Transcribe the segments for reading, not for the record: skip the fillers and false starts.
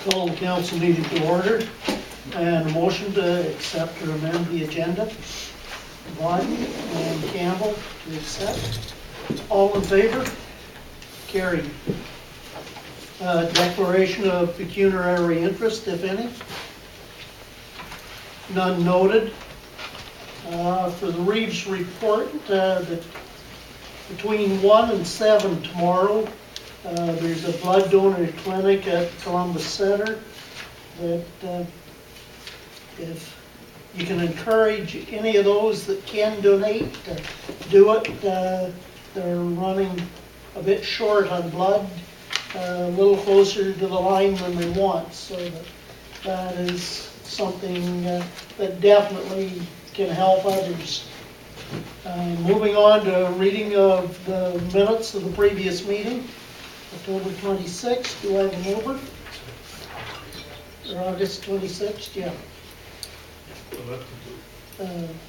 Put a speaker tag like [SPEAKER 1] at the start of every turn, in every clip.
[SPEAKER 1] Call the council meeting to order and a motion to accept or amend the agenda. Vaughn and Campbell to accept. All in favor? Carried. Declaration of pecuniary interest, if any. None noted. For the Reeves report, between 1 and 7 tomorrow, there's a blood donor clinic at Columbus Center that if you can encourage any of those that can donate to do it. They're running a bit short on blood, a little closer to the line than they want, so that is something that definitely can help others. Moving on to reading of the minutes of the previous meeting, October 26th, do I have them over? Or August 26th, yeah.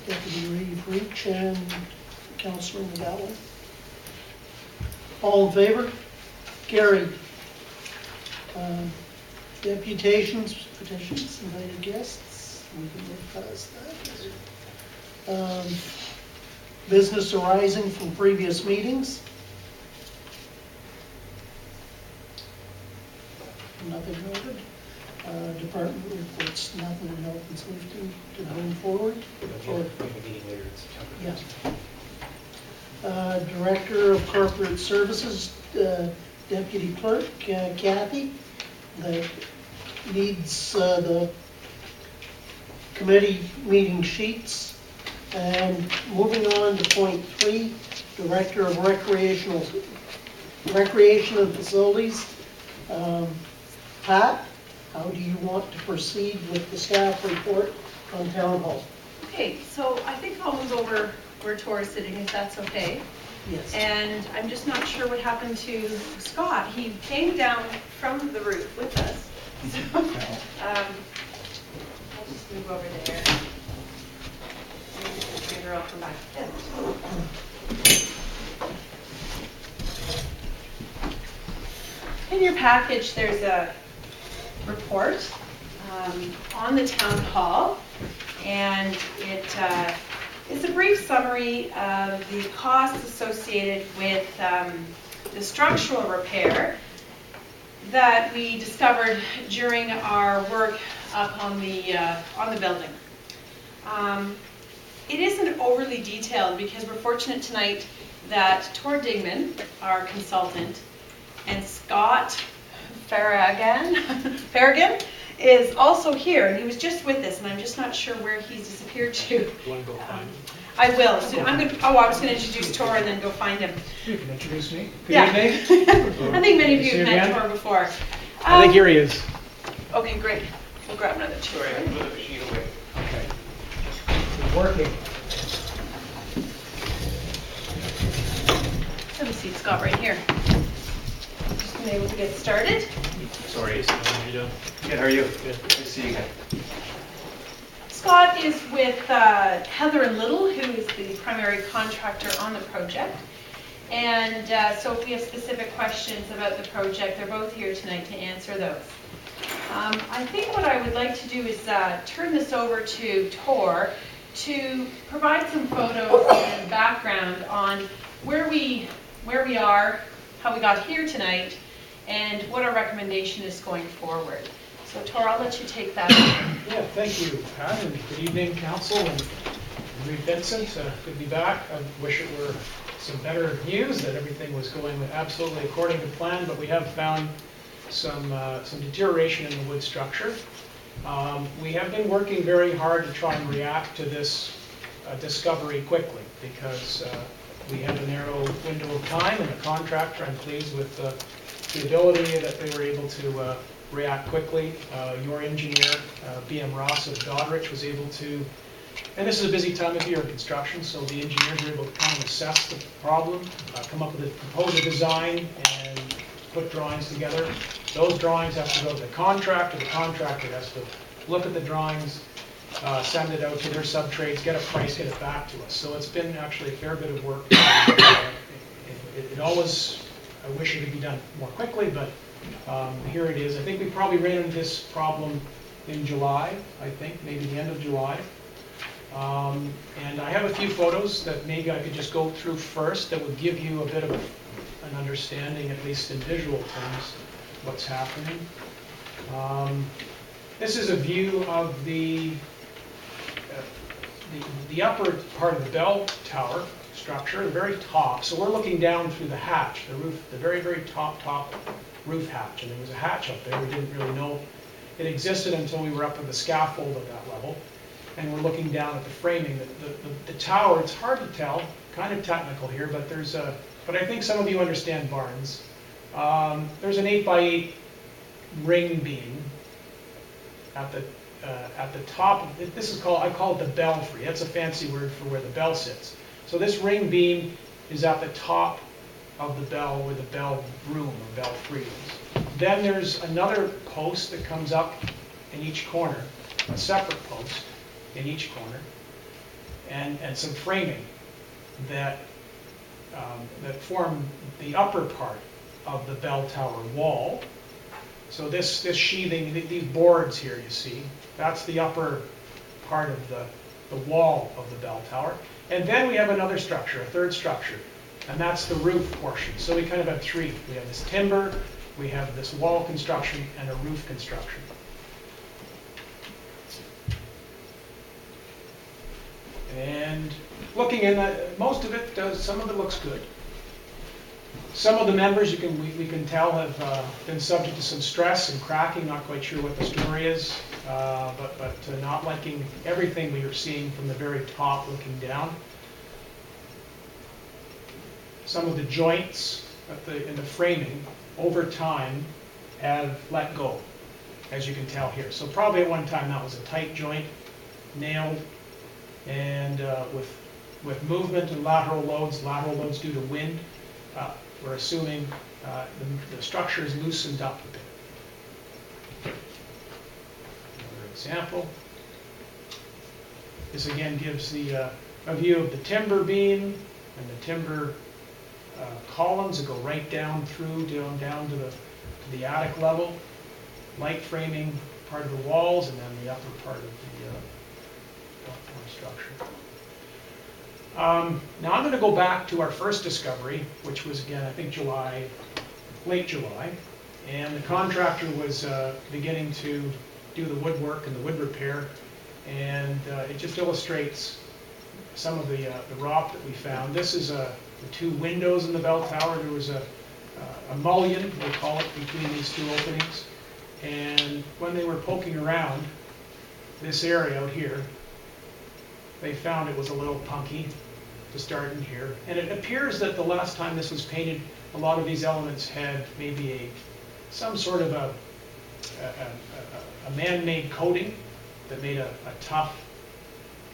[SPEAKER 1] Deputy Reeve Reach and Councillor McGowan. All in favor? Carried. Deputations, petitions, invited guests. We can move past that. Business arising from previous meetings. Nothing noted. Department reports, nothing in health and safety to bring forward.
[SPEAKER 2] We have a meeting later in September.
[SPEAKER 1] Yeah. Director of Corporate Services, Deputy Clerk, Kathy, that needs the committee meeting sheets. And moving on to point 3, Director of Recreation and Facilities. Pat, how do you want to proceed with the staff report on Town Hall?
[SPEAKER 3] Okay, so I think I'll move over where Tor is sitting, if that's okay.
[SPEAKER 1] Yes.
[SPEAKER 3] And I'm just not sure what happened to Scott. He came down from the roof with us. So, I'll just move over there. And I'll come back. In your package, there's a report on the Town Hall, and it's a brief summary of the costs associated with the structural repair that we discovered during our work up on the building. It isn't overly detailed because we're fortunate tonight that Tor Digman, our consultant, and Scott Farragon is also here, and he was just with us, and I'm just not sure where he's disappeared to.
[SPEAKER 2] You want to go find him?
[SPEAKER 3] I will. So I was going to introduce Tor and then go find him.
[SPEAKER 4] You can introduce me. Good
[SPEAKER 3] Yeah.
[SPEAKER 4] evening.
[SPEAKER 3] I think many of you
[SPEAKER 4] See
[SPEAKER 3] have
[SPEAKER 4] you
[SPEAKER 3] met
[SPEAKER 4] again?
[SPEAKER 3] Tor before.
[SPEAKER 4] I think here he is.
[SPEAKER 3] Okay, great. We'll grab another chair.
[SPEAKER 2] Sorry, I put the machine away.
[SPEAKER 4] Okay. It's working.
[SPEAKER 3] Have a seat, Scott, right here. Just been able to get started.
[SPEAKER 2] Sorry, how are you doing? Good, how are you? Good. Good to see you again.
[SPEAKER 3] Scott is with Heather and Little, who is the primary contractor on the project. And so if we have specific questions about the project, they're both here tonight to answer those. I think what I would like to do is turn this over to Tor to provide some photos and background on where we are, how we got here tonight, and what our recommendation is going forward. So Tor, I'll let you take that.
[SPEAKER 4] Yeah, thank you, Pat, and good evening, Council, and Reeve Vincent. Good to be back. I wish it were some better news that everything was going absolutely according to plan, but we have found some deterioration in the wood structure. We have been working very hard to try and react to this discovery quickly because we had a narrow window of time, and the contractor, I'm pleased with the ability that they were able to react quickly. Your engineer, B.M. Ross of Doddridge, was able to, and this is a busy time of year in construction, so the engineers were able to kind of assess the problem, come up with a proposal design, and put drawings together. Those drawings have to go to the contractor has to look at the drawings, send it out to their sub-trades, get a price, get it back to us. So it's been actually a fair bit of work. It always, I wish it could be done more quickly, but Here it is. I think we probably ran into this problem in July, I think, maybe the end of July. And I have a few photos that maybe I could just go through first that would give you a bit of an understanding, at least in visual terms, what's happening. This is a view of the upper part of the bell tower structure, the very top. So we're looking down through the hatch, the roof, the very, very top roof hatch. And there was a hatch up there. We didn't really know it existed until we were up at the scaffold at that level. And we're looking down at the framing. The tower, it's hard to tell, kind of technical here, but but I think some of you understand barns. There's an 8x8 ring beam at the top. This is called, I call it the belfry. That's a fancy word for where the bell sits. So this ring beam is at the top of the bell where the bell room or belfry is. Then there's another post that comes up in each corner, a separate post in each corner, and some framing that form the upper part of the bell tower wall. So this sheathing, these boards here you see, that's the upper part of the wall of the bell tower. And then we have another structure, a third structure, and that's the roof portion. So we kind of have three. We have this timber, we have this wall construction, and a roof construction. And looking in most of it, some of it looks good. Some of the members, we can tell, have been subject to some stress and cracking, not quite sure what the story is, but not liking everything we are seeing from the very top looking down. Some of the joints in the framing, over time, have let go, as you can tell here. So probably at one time that was a tight joint, nailed, and with movement and lateral loads due to wind, we're assuming the structure is loosened up a bit. Another example. This again gives a view of the timber beam and the timber columns that go right down through, down to the attic level. Light framing part of the walls, and then the upper part of the structure. Now I'm going to go back to our first discovery, which was again, I think late July, and the contractor was beginning to do the woodwork and the wood repair, and it just illustrates some of the rock that we found. This is the two windows in the bell tower. There was a mullion, they call it, between these two openings, and when they were poking around this area out here, they found it was a little punky to start in here. And it appears that the last time this was painted, a lot of these elements had maybe some sort of a man-made coating that made a tough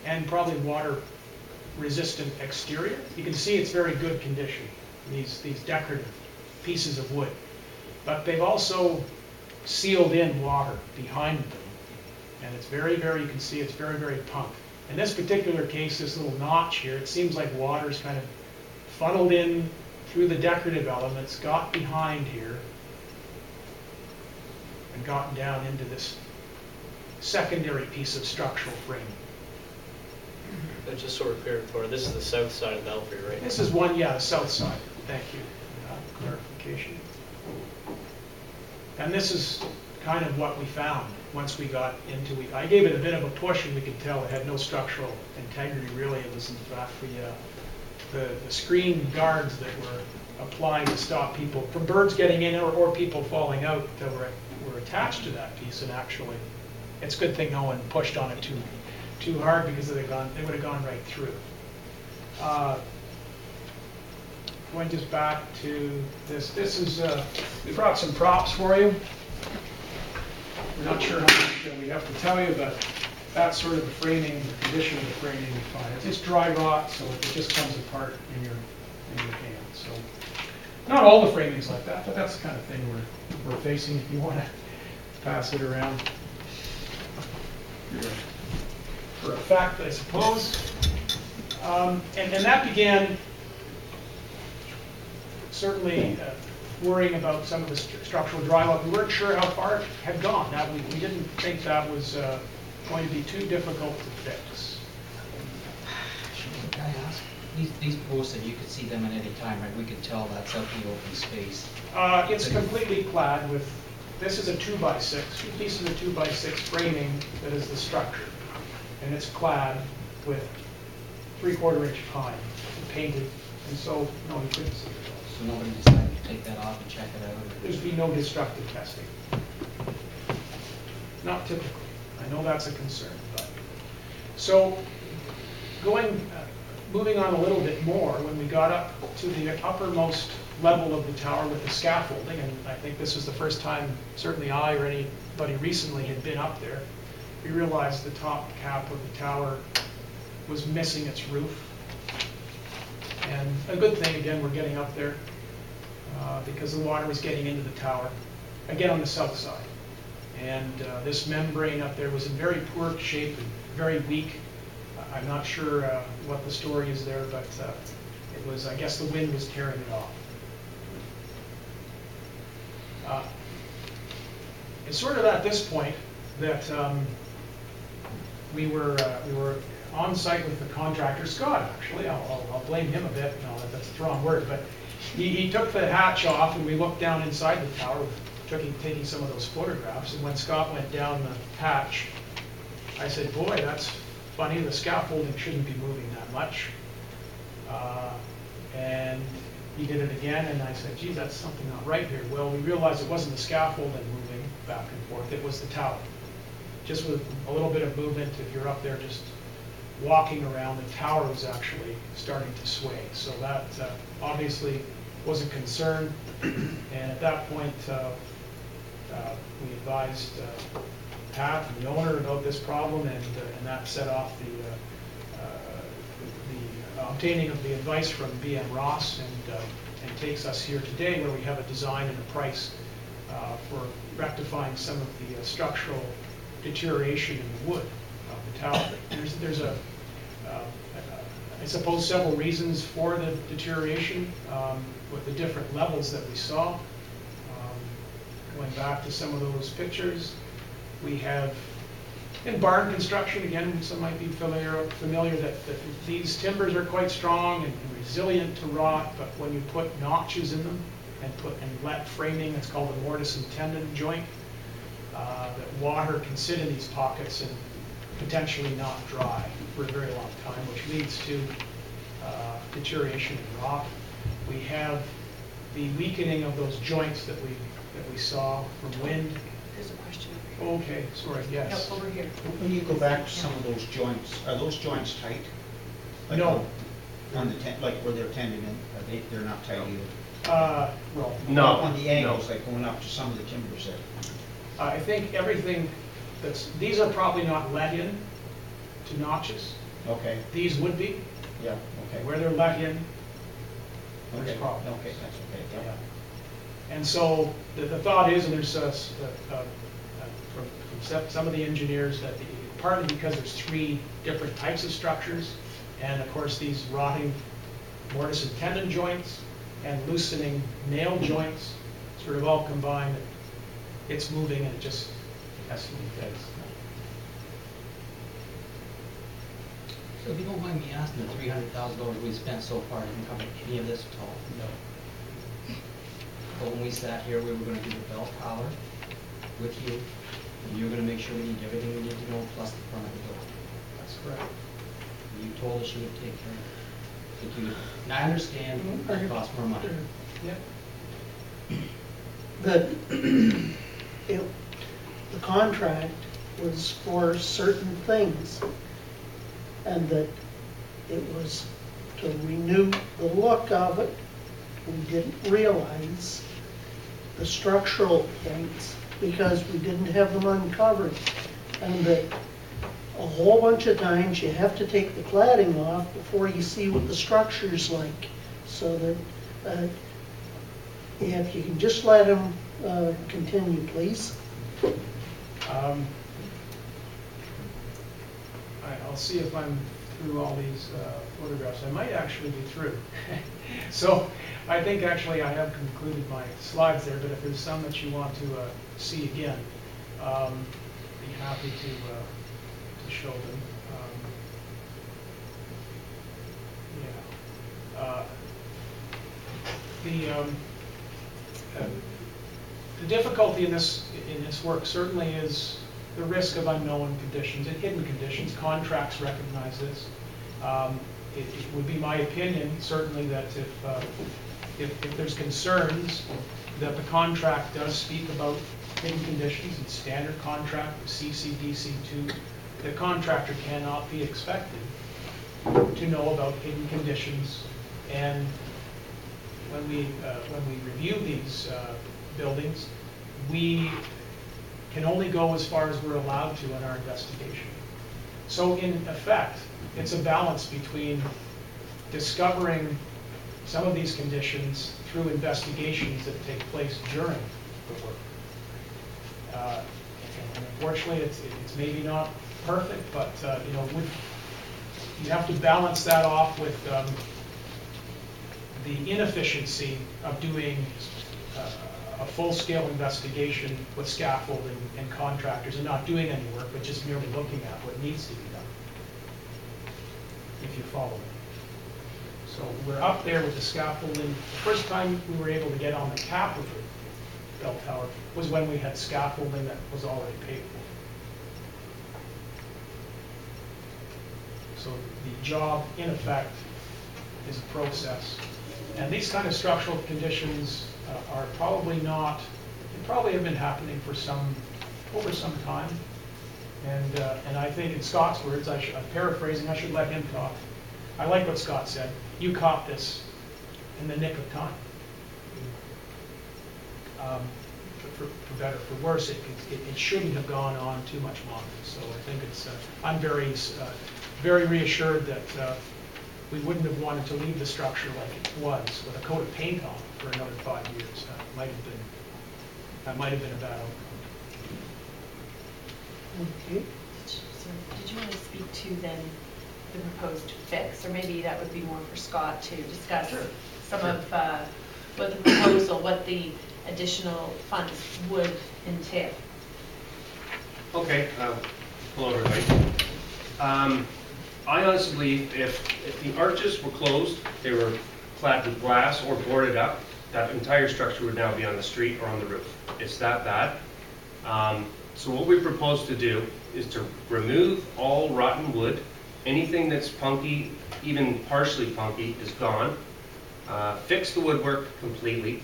[SPEAKER 4] and probably water-resistant exterior. You can see it's very good condition, these decorative pieces of wood. But they've also sealed in water behind them. And it's very, you can see it's very, very punk. In this particular case, this little notch here, it seems like water's kind of funneled in through the decorative elements, got behind here, and gotten down into this secondary piece of structural framing.
[SPEAKER 2] Just so we're clear, Thor, this is the south side of the belfry, right?
[SPEAKER 4] This is one, the south side. Thank you for that clarification. And this is kind of what we found once we got into it. I gave it a bit of a push, and we could tell it had no structural integrity, really. It was in fact the screen guards that were applied to stop people from birds getting in or people falling out that were attached to that piece. And actually, it's a good thing no one pushed on it too hard, because they would have gone right through. Going just back to this. This is, we brought some props for you. We're not sure how much we have to tell you, but that's sort of the framing, the condition of the framing we find. It's dry rot, so it just comes apart in your hand. So not all the framing's like that, but that's the kind of thing we're facing. If you want to pass it around for effect, I suppose. And that began certainly worrying about some of the structural drywall. We weren't sure how far it had gone. That we didn't think that was going to be too difficult to fix.
[SPEAKER 5] Can I ask? These posts, and you could see them at any time, right? We could tell that's out in the open space.
[SPEAKER 4] It's completely clad with, this is a 2x6, two pieces of 2x6 framing that is the structure. And it's clad with 3/4 inch pine, painted, and so, no, you couldn't see it.
[SPEAKER 5] So nobody decided to take that off and check it out? Or-
[SPEAKER 4] There's been no destructive testing. Not typically. I know that's a concern, but. So, moving on a little bit more, when we got up to the uppermost level of the tower with the scaffolding, and I think this was the first time certainly I or anybody recently had been up there, we realized the top cap of the tower was missing its roof. And a good thing, again, we're getting up there because the water was getting into the tower, again on the south side. And this membrane up there was in very poor shape and very weak. I'm not sure what the story is there, but it was, I guess the wind was tearing it off. It's sort of at this point that we were on site with the contractor, Scott, actually. I'll blame him a bit. No, that's the wrong word, but he took the hatch off and we looked down inside the tower, taking some of those photographs. And when Scott went down the hatch, I said, boy, that's funny, the scaffolding shouldn't be moving that much. And he did it again, and I said, geez, that's something not right here. Well, we realized it wasn't the scaffolding moving back and forth, it was the tower. Just with a little bit of movement, if you're up there just walking around, the tower was actually starting to sway. So that obviously was a concern, and at that point, we advised Pat and the owner about this problem, and that set off the obtaining of the advice from B.M. Ross, and takes us here today where we have a design and a price for rectifying some of the structural deterioration in the wood of the tower. There's I suppose several reasons for the deterioration with the different levels that we saw. Going back to some of those pictures, we have in barn construction, again, some might be familiar that these timbers are quite strong and resilient to rot, but when you put notches in them and let framing, it's called a mortise and tenon joint, that water can sit in these pockets and potentially not dry for a very long time, which leads to deterioration and rot. We have the weakening of those joints that we saw from wind.
[SPEAKER 3] There's a question over here.
[SPEAKER 4] Okay, sorry, yes.
[SPEAKER 3] No, over here.
[SPEAKER 6] When you go back to some of those joints, are those joints tight? Like
[SPEAKER 4] No.
[SPEAKER 6] On the like where they're tending in, they're not tight either?
[SPEAKER 4] Well,
[SPEAKER 2] No.
[SPEAKER 6] On the angles, like going up to some of the timbers there.
[SPEAKER 4] I think everything these are probably not let in to notches.
[SPEAKER 6] Okay,
[SPEAKER 4] These would be,
[SPEAKER 6] yeah, okay.
[SPEAKER 4] where they're let in, there's
[SPEAKER 6] Okay,
[SPEAKER 4] problems.
[SPEAKER 6] okay, that's okay,
[SPEAKER 4] Yeah.
[SPEAKER 6] yeah.
[SPEAKER 4] And so the thought is, and there's from some of the engineers, that partly because there's 3 different types of structures, and of course these rotting mortise and tenon joints and loosening nail joints sort of all combined, it's moving and it just has to be fixed.
[SPEAKER 5] So if you don't mind me asking, the $300,000 we spent so far didn't cover any of this at all?
[SPEAKER 4] No.
[SPEAKER 5] But when we sat here, we were gonna do the bell tower with you, and you were gonna make sure we need everything we need to know, plus the front of the door.
[SPEAKER 4] That's correct.
[SPEAKER 5] You told us you would take care of it. That you would, and I understand it costs more money.
[SPEAKER 4] Yeah.
[SPEAKER 1] That the contract was for certain things, and that it was to renew the look of it. We didn't realize the structural points because we didn't have them uncovered, and that a whole bunch of times you have to take the cladding off before you see what the structure's like, so that if you can just let them continue, please.
[SPEAKER 4] I'll see if I'm through all these photographs. I might actually be through. So I think actually I have concluded my slides there, but if there's some that you want to see again, be happy to show them. The difficulty in this work certainly is the risk of unknown conditions and hidden conditions. Contracts recognize this. It would be my opinion, certainly, that if there's concerns that the contract does speak about hidden conditions, it's standard contract, CCDC2, the contractor cannot be expected to know about hidden conditions. And when we review these buildings, we can only go as far as we're allowed to in our investigation. So in effect, it's a balance between discovering some of these conditions through investigations that take place during the work. And unfortunately, it's maybe not perfect, but you have to balance that off with the inefficiency of doing a full-scale investigation with scaffolding and contractors and not doing any work, but just merely looking at what needs to be done, if you follow me. So we're up there with the scaffolding. The first time we were able to get on the cap of the bell tower was when we had scaffolding that was already paid for. So the job, in effect, is a process. And these kind of structural conditions are probably not, they probably have been happening for over some time. And I think in Scott's words, I'm paraphrasing, I should let him talk. I like what Scott said. You caught this in the nick of time. For better, for worse, it shouldn't have gone on too much longer. So I think I'm very reassured that we wouldn't have wanted to leave the structure like it was with a coat of paint on it for another 5 years. That might have been a bad outcome.
[SPEAKER 1] Okay.
[SPEAKER 3] So did you want to speak to then the proposed fix, or maybe that would be more for Scott to discuss some of what the proposal, what the additional funds would entail?
[SPEAKER 2] Okay, hello everybody. I honestly believe if the arches were closed, they were clad with glass or boarded up, that entire structure would now be on the street or on the roof. It's that bad. So what we propose to do is to remove all rotten wood. Anything that's punky, even partially punky, is gone. Fix the woodwork completely.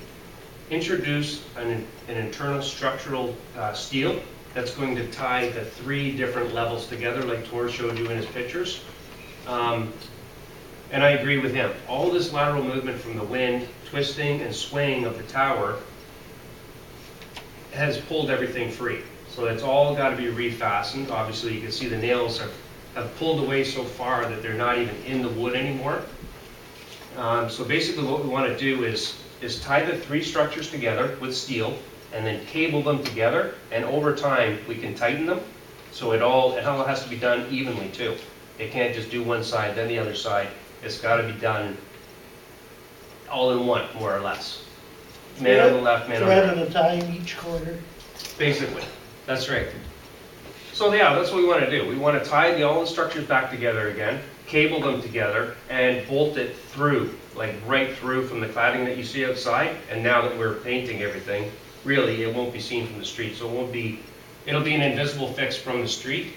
[SPEAKER 2] Introduce an internal structural steel that's going to tie the 3 different levels together like Tor showed you in his pictures. And I agree with him. All this lateral movement from the wind, twisting and swaying of the tower has pulled everything free. So it's all got to be refastened. Obviously you can see the nails have pulled away so far that they're not even in the wood anymore. So basically what we want to do is tie the 3 structures together with steel and then cable them together, and over time we can tighten them. So it all has to be done evenly too. It can't just do one side then the other side. It's got to be done all in one, more or less. Man on the left, man on the right.
[SPEAKER 1] Thread at a time, each corner.
[SPEAKER 2] Basically, that's right. So yeah, that's what we want to do. We want to tie all the structures back together again, cable them together, and bolt it through, like right through from the cladding that you see outside. And now that we're painting everything, really it won't be seen from the street. So it'll be an invisible fix from the street.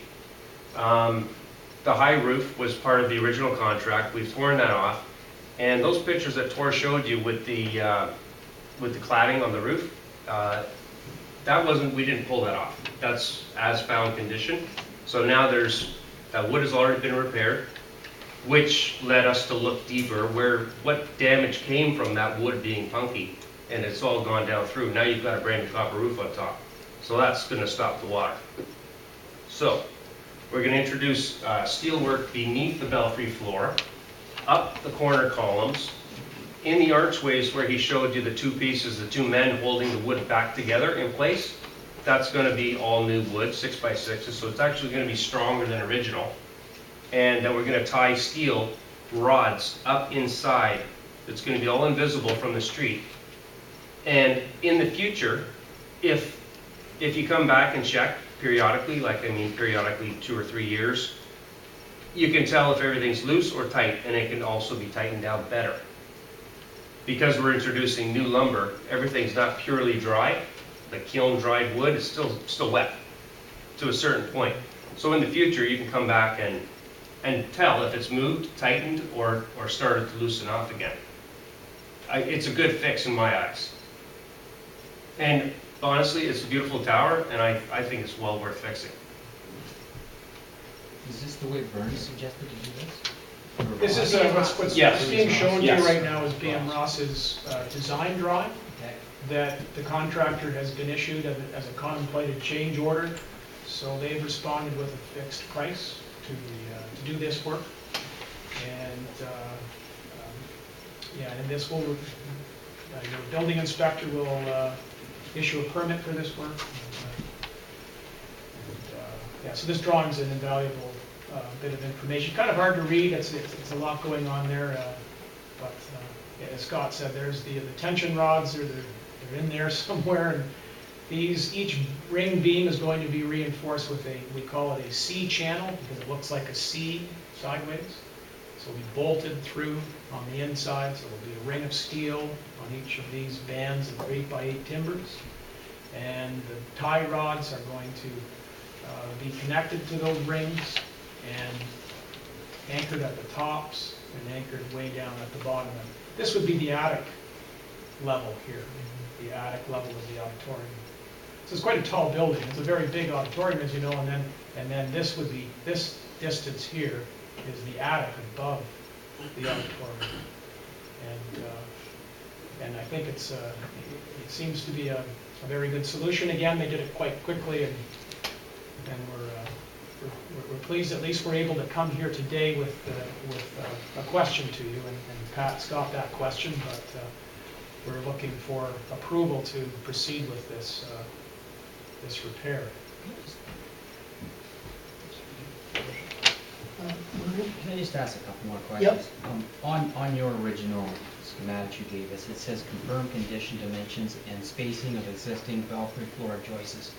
[SPEAKER 2] The high roof was part of the original contract. We've torn that off. And those pictures that Tor showed you with the cladding on the roof, we didn't pull that off. That's as found condition. So now that wood has already been repaired, which led us to look deeper what damage came from that wood being punky, and it's all gone down through. Now you've got a brand new copper roof on top. So that's going to stop the water. So we're going to introduce steel work beneath the belfry floor, up the corner columns, in the archways where he showed you the 2 pieces, the 2 men holding the wood back together in place. That's going to be all new wood, 6x6s, so it's actually going to be stronger than original. and that we're gonna tie steel rods up inside. It's gonna be all invisible from the street. And in the future, if you come back and check periodically, periodically 2 or 3 years, you can tell if everything's loose or tight, and it can also be tightened down better. Because we're introducing new lumber, everything's not purely dry. The kiln dried wood is still wet to a certain point. So in the future, you can come back and tell if it's moved, tightened, or started to loosen off again. It's a good fix in my eyes. And honestly, it's a beautiful tower, and I think it's well worth fixing.
[SPEAKER 5] Is this the way Vern suggested to do this? Or
[SPEAKER 4] This is
[SPEAKER 5] Ross?
[SPEAKER 4] what's
[SPEAKER 2] Yes.
[SPEAKER 4] being shown to you
[SPEAKER 2] Yes.
[SPEAKER 4] right now is BM Ross's design drawing
[SPEAKER 5] Okay.
[SPEAKER 4] that the contractor has been issued as a contemplated change order. So they've responded with a fixed price to do this work. And and this will, your building inspector will issue a permit for this work. So this drawing's an invaluable bit of information. Kind of hard to read, it's a lot going on there, but as Scott said, there's the tension rods, they're in there somewhere, and each ring beam is going to be reinforced with we call it a C channel, because it looks like a C sideways. So we bolted through on the inside, so there'll be a ring of steel on each of these bands of 8x8 timbers. And the tie rods are going to be connected to those rings and anchored at the tops and anchored way down at the bottom. And this would be the attic level here, the attic level of the auditorium. So it's quite a tall building. It's a very big auditorium, as you know, and then this would be, this distance here is the attic above the auditorium. And I think it seems to be a very good solution. Again, they did it quite quickly, and we're pleased at least we're able to come here today with a question to you, and Pat's got that question, but we're looking for approval to proceed with this repair.
[SPEAKER 5] Can I just ask a couple more
[SPEAKER 1] Yep.
[SPEAKER 5] questions? On your original schematic you gave us, it says confirm condition dimensions and spacing of existing belfry floor joists.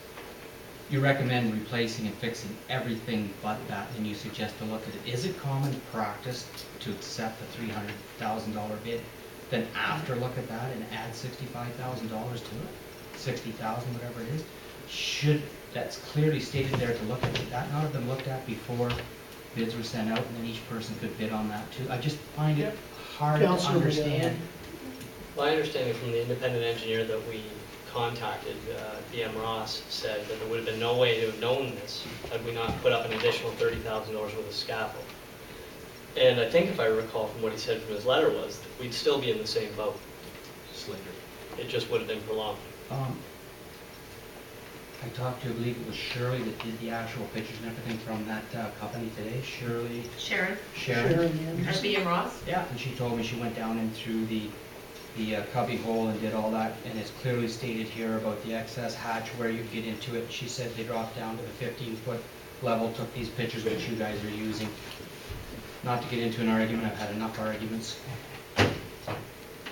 [SPEAKER 5] You recommend replacing and fixing everything but that, and you suggest to look at it. Is it common practice to accept a $300,000 bid, then after look at that and add $65,000 to it? 60,000, whatever it is? That's clearly stated there to look at. Did that not have been looked at before bids were sent out, and then each person could bid on that too? I just find it hard to
[SPEAKER 1] Councilor,
[SPEAKER 5] understand.
[SPEAKER 7] My understanding from the independent engineer that we contacted, BM Ross, said that there would have been no way to have known this had we not put up an additional $30,000 worth of scaffold. And I think if I recall from what he said from his letter was that we'd still be in the same boat.
[SPEAKER 5] Just later.
[SPEAKER 7] It just would have been prolonged.
[SPEAKER 5] I talked to, I believe it was Shirley that did the actual pictures and everything from that company today. Sharon.
[SPEAKER 1] Sharon,
[SPEAKER 3] At BM Ross?
[SPEAKER 5] Yeah, and she told me she went down in through the cubby hole and did all that, and it's clearly stated here about the excess hatch where you get into it. She said they dropped down to the 15-foot level, took these pictures which you guys are using. Not to get into an argument, I've had enough arguments.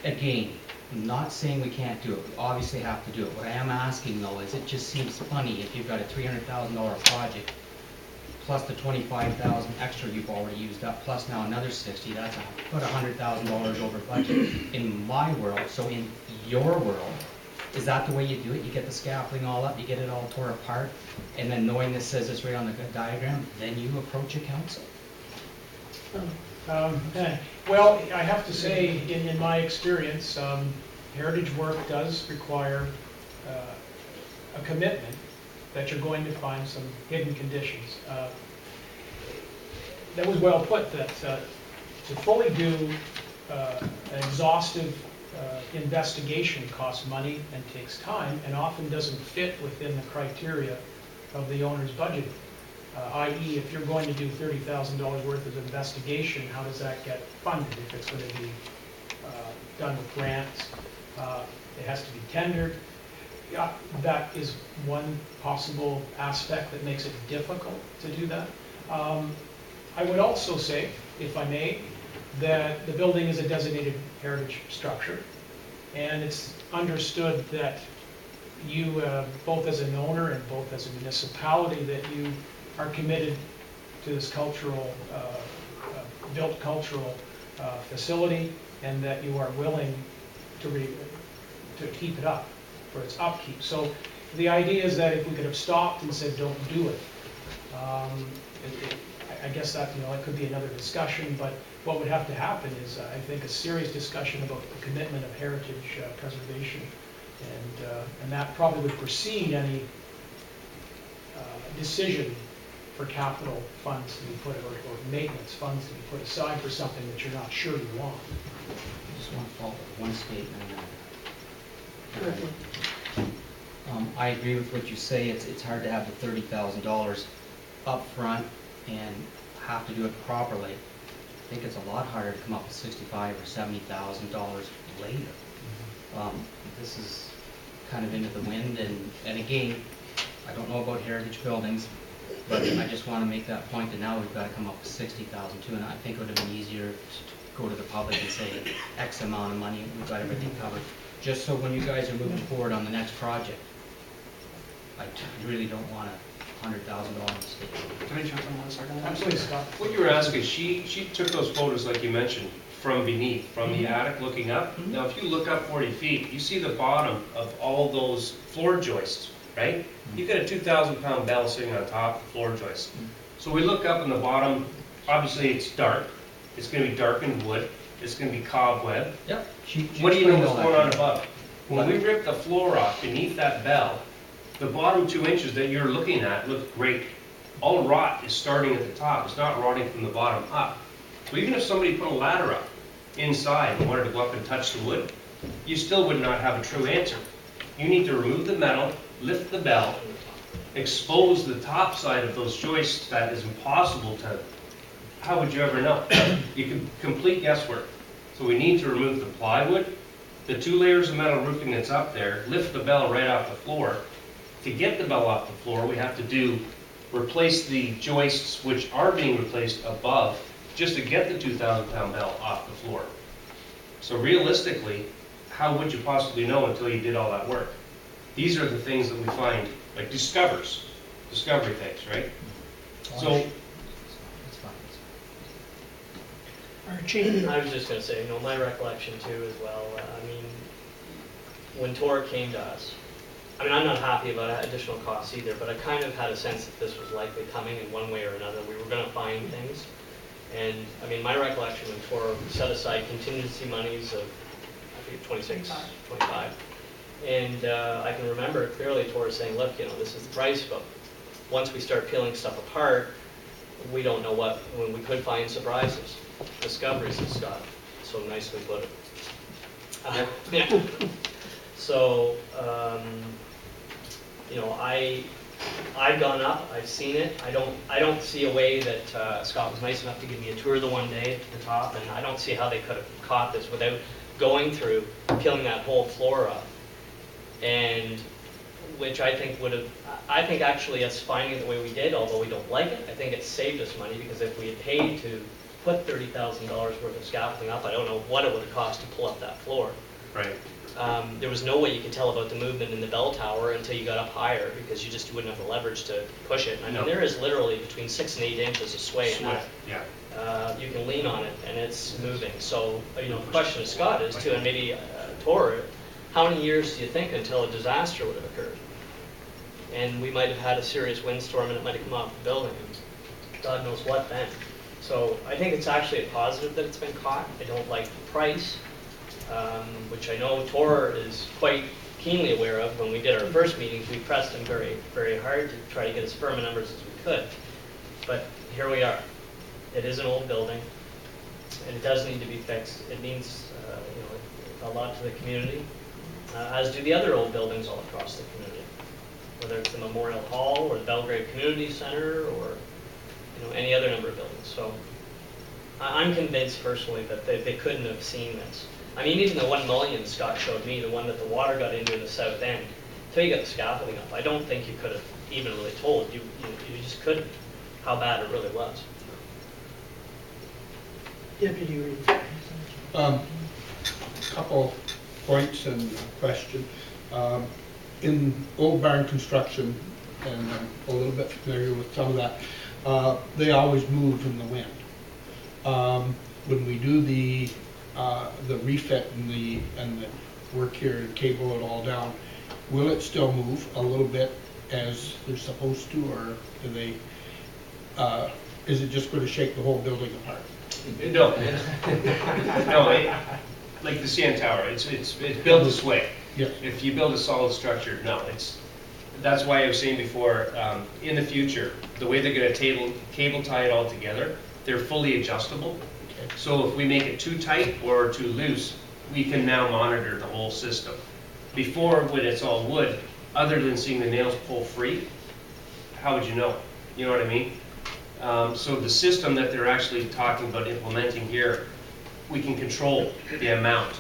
[SPEAKER 5] Again, I'm not saying we can't do it. We obviously have to do it. What I am asking though is it just seems funny if you've got a $300,000 project plus the $25,000 extra you've already used up, plus now another 60, that's about $100,000 over budget in my world. So in your world, is that the way you do it? You get the scaffolding all up, you get it all tore apart, and then knowing this says it's right on the diagram, then you approach a council?
[SPEAKER 4] Well, I have to say, in my experience, heritage work does require a commitment that you're going to find some hidden conditions. That was well put, that to fully do an exhaustive investigation costs money and takes time, and often doesn't fit within the criteria of the owner's budget. I.e., if you're going to do $30,000 worth of investigation, how does that get funded? If it's going to be done with grants, it has to be tendered. Yeah, that is one possible aspect that makes it difficult to do that. I would also say, if I may, that the building is a designated heritage structure, and it's understood that you, both as an owner and both as a municipality, that you are committed to this cultural, built cultural facility, and that you are willing to keep it up for its upkeep. So the idea is that if we could have stopped and said, don't do it, I guess that, that could be another discussion, but what would have to happen is, I think, a serious discussion about the commitment of heritage preservation, and that probably would precede any decision for capital funds to be put, or maintenance funds to be put aside for something that you're not sure you want.
[SPEAKER 5] I just want to follow up with one statement on that. I agree with what you say. It's hard to have the $30,000 up front and have to do it properly. I think it's a lot harder to come up with $65,000 or $70,000 later. This is kind of into the wind, and again, I don't know about heritage buildings, but I just want to make that point that now we've got to come up with $60,000 too, and I think it would have been easier to go to the public and say X amount of money, we've got everything covered. Just so when you guys are moving forward on the next project, I really don't want a $100,000 mistake.
[SPEAKER 2] Can I jump in 1 second?
[SPEAKER 4] Absolutely, Scott.
[SPEAKER 2] What you were asking, she took those photos, like you mentioned, from beneath, from the attic looking up. Now, if you look up 40 feet, you see the bottom of all those floor joists, right? You've got a 2,000-pound bell sitting on top of the floor joist. So we look up in the bottom, obviously it's dark. It's going to be darkened wood. It's going to be cobweb.
[SPEAKER 5] Yep.
[SPEAKER 2] What do you know what's going on above? When we rip the floor off beneath that bell, the bottom 2 inches that you're looking at look great. All rot is starting at the top. It's not rotting from the bottom up. So even if somebody put a ladder up inside and wanted to go up and touch the wood, you still would not have a true answer. You need to remove the metal, lift the bell, expose the top side of those joists. That is impossible to, how would you ever know? You can complete guesswork. So we need to remove the plywood, the 2 layers of metal roofing that's up there, lift the bell right off the floor. To get the bell off the floor, we have to replace the joists which are being replaced above, just to get the 2,000-pound bell off the floor. So realistically, how would you possibly know until you did all that work? These are the things that we find, like discovery things, right? So,
[SPEAKER 5] It's fine.
[SPEAKER 1] Archie?
[SPEAKER 7] I was just going to say, my recollection too as well, when Tor came to us, I'm not happy about additional costs either, but I kind of had a sense that this was likely coming in one way or another. We were going to find things. And, my recollection when Tor set aside contingency monies of, I think, 25. And I can remember clearly Tor saying, look, this is the price, but once we start peeling stuff apart, we don't know when we could find surprises, discoveries, as Scott so nicely put it. Yeah. So, I've gone up, I've seen it. I don't see a way that Scott was nice enough to give me a tour the one day at the top, and I don't see how they could have caught this without going through, peeling that whole floor up, and which I think actually us finding it the way we did, although we don't like it, I think it saved us money, because if we had paid to put $30,000 worth of scaffolding up, I don't know what it would have cost to pull up that floor.
[SPEAKER 2] right.
[SPEAKER 7] There was no way you could tell about the movement in the bell tower until you got up higher, because you wouldn't have the leverage to push it. And
[SPEAKER 2] No.
[SPEAKER 7] there is literally between 6 and 8 inches of sway in that.
[SPEAKER 2] Yeah.
[SPEAKER 7] You can lean on it and it's moving. So, the question to Scott is too, and maybe Tor, how many years do you think until a disaster would have occurred? And we might have had a serious windstorm and it might have come off the building. God knows what then. So I think it's actually a positive that it's been caught. I don't like the price. Which I know Tor is quite keenly aware of. When we did our first meetings, we pressed him very, very hard to try to get as firm a numbers as we could. But here we are. It is an old building, and it does need to be fixed. It means a lot to the community, as do the other old buildings all across the community, whether it's the Memorial Hall or the Belgrade Community Center or any other number of buildings. So I'm convinced personally that they couldn't have seen this. Even the 1 million Scott showed me, the one that the water got into in the south end, until you got the scaffolding up, I don't think you could have even really told. You just couldn't how bad it really was.
[SPEAKER 1] Deputy Reed.
[SPEAKER 8] Couple points and a question. In old barn construction, and I'm a little bit familiar with some of that, they always move in the wind. When we do the refit and the work here and cable it all down, will it still move a little bit as they're supposed to, or do they, is it just going to shake the whole building apart?
[SPEAKER 2] No, no, like the CN Tower, it's built this way.
[SPEAKER 8] Yes.
[SPEAKER 2] If you build a solid structure, no, that's why I was saying before, in the future, the way they're gonna cable tie it all together, they're fully adjustable.
[SPEAKER 8] Okay.
[SPEAKER 2] So if we make it too tight or too loose, we can now monitor the whole system. Before, when it's all wood, other than seeing the nails pull free, how would you know? You know what I mean? So the system that they're actually talking about implementing here, we can control the amount.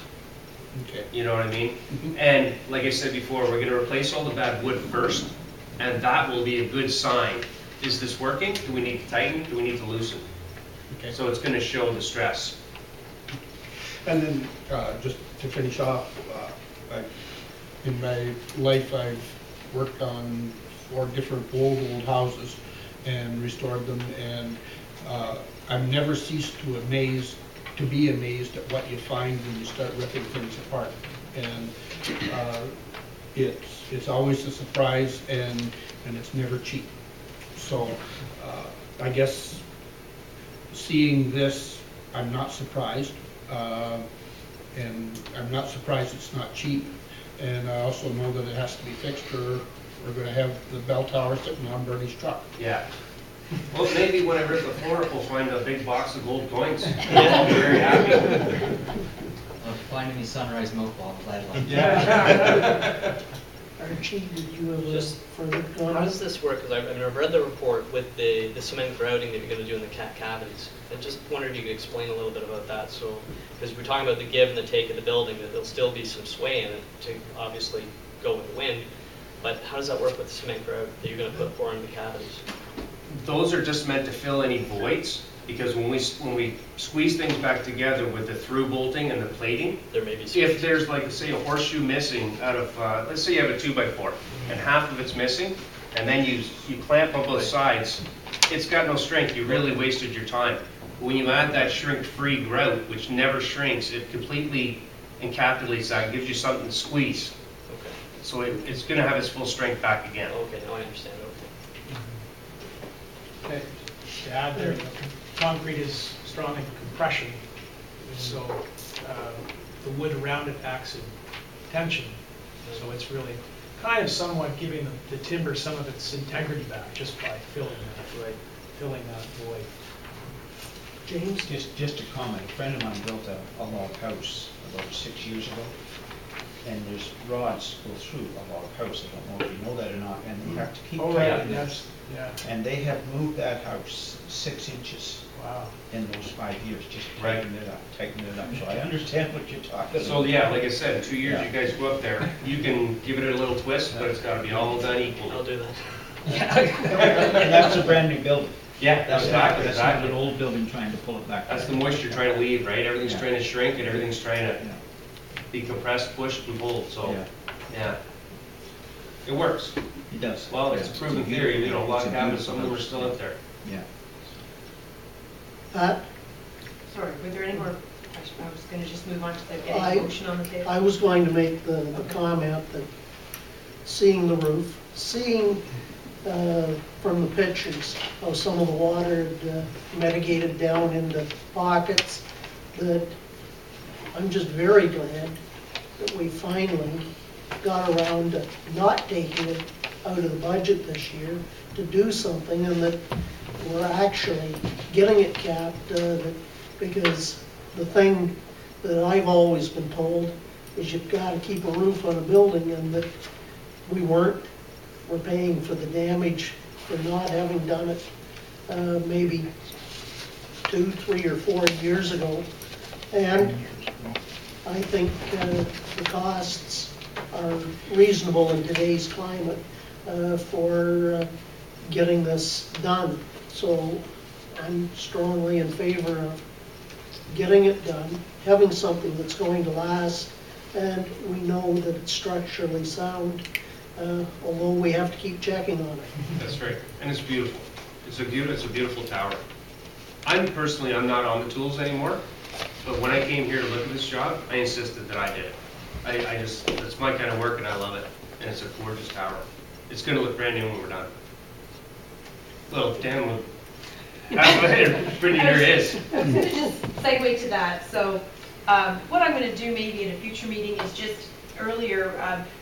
[SPEAKER 8] Okay.
[SPEAKER 2] You know what I mean?
[SPEAKER 8] Mhm.
[SPEAKER 2] And like I said before, we're going to replace all the bad wood first, and that will be a good sign. Is this working? Do we need to tighten? Do we need to loosen?
[SPEAKER 8] Okay.
[SPEAKER 2] So it's going to show the stress.
[SPEAKER 8] And then, just to finish off, in my life, I've worked on 4 different old houses and restored them, and I've never ceased to be amazed at what you find when you start ripping things apart. And it's always a surprise, and it's never cheap. So I guess seeing this, I'm not surprised. And I'm not surprised it's not cheap. And I also know that it has to be fixed, or we're going to have the bell tower sitting on Bernie's truck.
[SPEAKER 2] Yeah. Well, maybe when I rip the floor up, we'll find a big box of gold coins. I'll be very happy.
[SPEAKER 5] Well, if you find any sunrise milk bottles, I'd like.
[SPEAKER 2] Yeah.
[SPEAKER 1] Archie, did you have a
[SPEAKER 7] Just-
[SPEAKER 1] further
[SPEAKER 7] How
[SPEAKER 1] comment?
[SPEAKER 7] does this work? Because I've read the report with the cement grouting that you're going to do in the cavities. I just wondered if you could explain a little bit about that. So, because we're talking about the give and the take of the building, that there'll still be some sway in it to obviously go with the wind. But how does that work with the cement grout that you're going to pour in the cavities?
[SPEAKER 2] Those are just meant to fill any voids, because when we squeeze things back together with the through bolting and the plating,
[SPEAKER 7] There may be some.
[SPEAKER 2] if there's like, say, a horseshoe missing out of, let's say you have a 2x4 and half of it's missing, and then you clamp on both sides, it's got no strength. You really wasted your time. When you add that shrink-free grout, which never shrinks, it completely encapsulates that and gives you something to squeeze.
[SPEAKER 7] Okay.
[SPEAKER 2] So it's going to have its full strength back again.
[SPEAKER 7] Okay, now I understand. Okay.
[SPEAKER 4] Okay, to add there, concrete is strong in compression, so the wood around it acts in tension. So it's really kind of somewhat giving the timber some of its integrity back just by filling that void.
[SPEAKER 1] James?
[SPEAKER 6] Just a comment, a friend of mine built a log house about 6 years ago, and there's rods go through a log house, I don't know if you know that or not, and they have to keep
[SPEAKER 4] Oh, yeah,
[SPEAKER 6] tightening it.
[SPEAKER 4] yes, yeah,
[SPEAKER 6] And they have moved that house 6 inches
[SPEAKER 4] wow.
[SPEAKER 6] in those 5 years, just
[SPEAKER 2] Right.
[SPEAKER 6] tightening it up. So I understand what you're talking about.
[SPEAKER 2] So yeah, like I said, in 2 years,
[SPEAKER 6] Yeah.
[SPEAKER 2] you guys go up there, you can give it a little twist, but it's got to be all done
[SPEAKER 7] I'll
[SPEAKER 2] equally.
[SPEAKER 7] do that.
[SPEAKER 6] And that's a brand new building.
[SPEAKER 2] Yeah,
[SPEAKER 6] That's
[SPEAKER 2] exactly,
[SPEAKER 6] not an
[SPEAKER 2] exactly.
[SPEAKER 6] old building trying to pull it back.
[SPEAKER 2] That's the moisture trying to leave, right? Everything's
[SPEAKER 6] Yeah.
[SPEAKER 2] trying to shrink and everything's trying to
[SPEAKER 6] Yeah.
[SPEAKER 2] be compressed, pushed, and pulled, so,
[SPEAKER 6] Yeah.
[SPEAKER 2] yeah. It works.
[SPEAKER 6] It does.
[SPEAKER 2] Well, it's
[SPEAKER 6] Yeah.
[SPEAKER 2] proven
[SPEAKER 6] a
[SPEAKER 2] theory, you
[SPEAKER 6] beautiful-
[SPEAKER 2] know, a lot
[SPEAKER 6] it's
[SPEAKER 2] of
[SPEAKER 6] a
[SPEAKER 2] cabins,
[SPEAKER 6] beautiful
[SPEAKER 2] some of them are
[SPEAKER 6] house.
[SPEAKER 2] still up there.
[SPEAKER 6] Yeah.
[SPEAKER 1] Pat?
[SPEAKER 3] Sorry, were there any more questions? I was going to just move on to the getting
[SPEAKER 1] I-
[SPEAKER 3] a motion on the table.
[SPEAKER 1] I was going to make the comment that seeing the roof, seeing from the pictures how some of the water had mitigated down into pockets, that I'm just very glad that we finally got around to not taking it out of the budget this year to do something, and that we're actually getting it capped, because the thing that I've always been told is you've got to keep a roof on a building, and that we weren't. We're paying for the damage for not having done it maybe 2, 3, or 4 years ago. And I think the costs are reasonable in today's climate for getting this done. So I'm strongly in favor of getting it done, having something that's going to last, and we know that it's structurally sound, although we have to keep checking on it.
[SPEAKER 2] That's right, and it's beautiful. It's a beautiful tower. I'm not on the tools anymore, but when I came here to look at this job, I insisted that I did it. It's my kind of work and I love it, and it's a gorgeous tower. It's gonna look brand new when we're done. Well, Dan will, Brittany, here it is.
[SPEAKER 3] I was gonna just segue to that. So what I'm gonna do maybe in a future meeting is just earlier,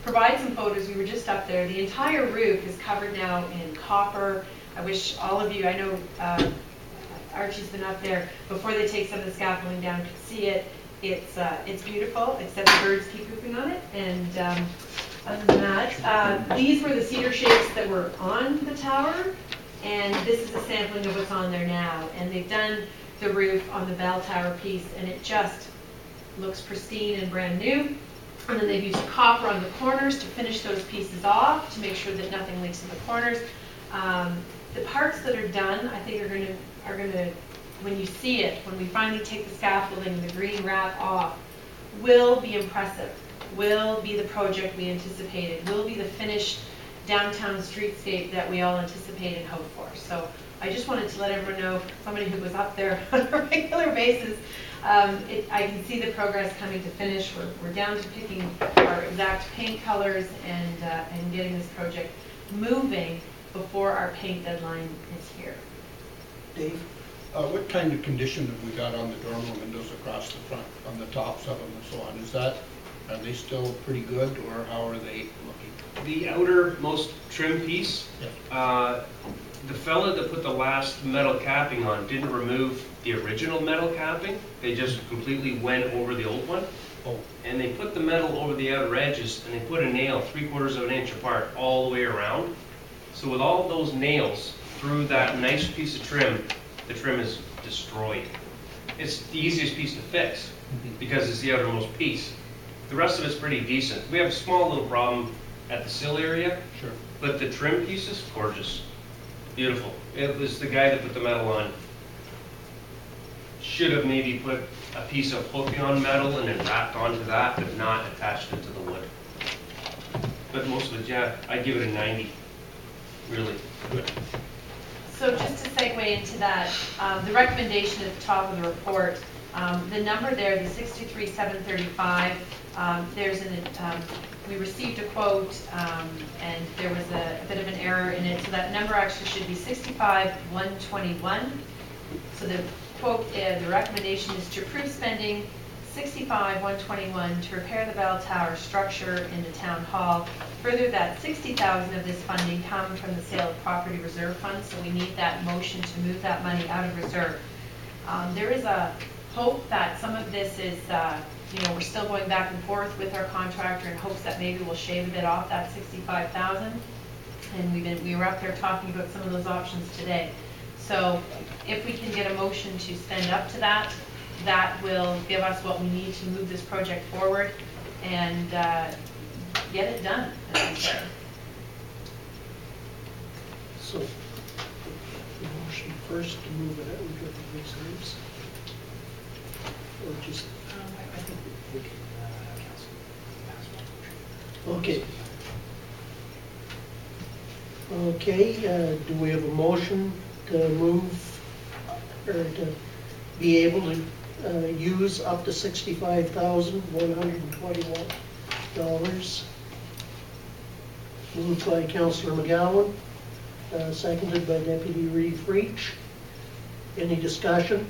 [SPEAKER 3] provide some photos. We were just up there. The entire roof is covered now in copper. I wish all of you, I know Archie's been up there, before they take some of the scaffolding down, could see it. It's beautiful, except the birds keep pooping on it. And other than that, these were the cedar shakes that were on the tower, and this is a sampling of what's on there now. And they've done the roof on the bell tower piece, and it just looks pristine and brand new. And then they've used copper on the corners to finish those pieces off, to make sure that nothing leaks in the corners. The parts that are done, I think are gonna, when you see it, when we finally take the scaffolding and the green wrap off, will be impressive, will be the project we anticipated, will be the finished downtown streetscape that we all anticipated and hoped for. So I just wanted to let everyone know, somebody who was up there on a regular basis, I can see the progress coming to finish. We're down to picking our exact paint colors and getting this project moving before our paint deadline is here.
[SPEAKER 1] Dave?
[SPEAKER 8] What kind of condition have we got on the dormer windows across the front, on the tops of them and so on? Are they still pretty good, or how are they looking?
[SPEAKER 2] The outermost trim piece, the fella that put the last metal capping on didn't remove the original metal capping. They just completely went over the old one.
[SPEAKER 8] Oh.
[SPEAKER 2] And they put the metal over the outer edges, and they put a nail 3/4 of an inch apart all the way around. So with all those nails through that nice piece of trim, the trim is destroyed. It's the easiest piece to fix because it's the outermost piece. The rest of it's pretty decent. We have a small little problem at the sill area,
[SPEAKER 8] Sure.
[SPEAKER 2] but the trim piece is gorgeous, beautiful. It was the guy that put the metal on. Should have maybe put a piece of hook on metal and then wrapped onto that, but not attached it to the wood. But most of it, yeah, I'd give it a 90. Really good.
[SPEAKER 3] So just to segue into that, the recommendation at the top of the report, the number there, the 63,735, we received a quote and there was a bit of an error in it, so that number actually should be 65,121. So the quote, the recommendation is to approve spending 65,121 to repair the bell tower structure in the town hall. Further, that 60,000 of this funding come from the sale of property reserve funds, so we need that motion to move that money out of reserve. There is a hope that some of this is, we're still going back and forth with our contractor in hopes that maybe we'll shave a bit off that 65,000. And we were up there talking about some of those options today. So if we can get a motion to spend up to that, that will give us what we need to move this project forward and get it done, as we say.
[SPEAKER 1] So, the motion first to move it out, we got the reserves. Or just,
[SPEAKER 9] I think we can, council pass one.
[SPEAKER 1] okay. Okay, do we have a motion to move, or to be able to use up to $65,121? Moved by Councillor McGowan, seconded by Deputy Reeve Reach. Any discussion?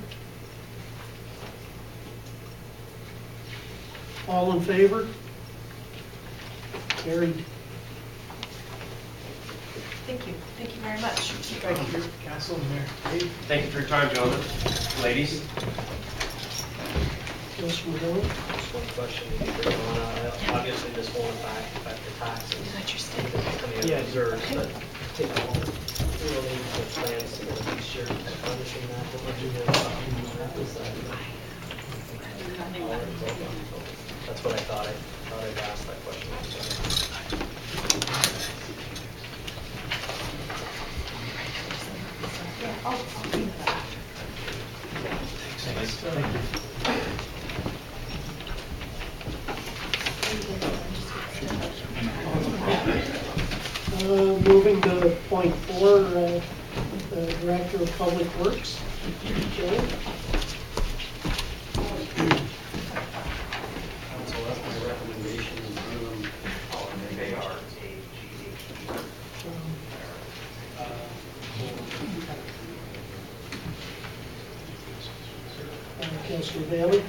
[SPEAKER 1] All in favor? Carried.
[SPEAKER 3] Thank you very much.
[SPEAKER 4] Thank you, Council and Mayor. Dave?
[SPEAKER 2] Thank you for your time, gentlemen, ladies.
[SPEAKER 1] Councillor McGowan?
[SPEAKER 7] Just one question to be bring on. Obviously, this won't affect the taxes. Coming out of reserves, but we will need the plans to get next year furnishing that. What would you do about is that? That's what I thought. I thought I'd ask that question.
[SPEAKER 3] I'll read that.
[SPEAKER 1] Moving to point 4, the Director of Public Works. Joe?
[SPEAKER 10] Council left my recommendation in front of them. They are.
[SPEAKER 1] Councilor Bailey?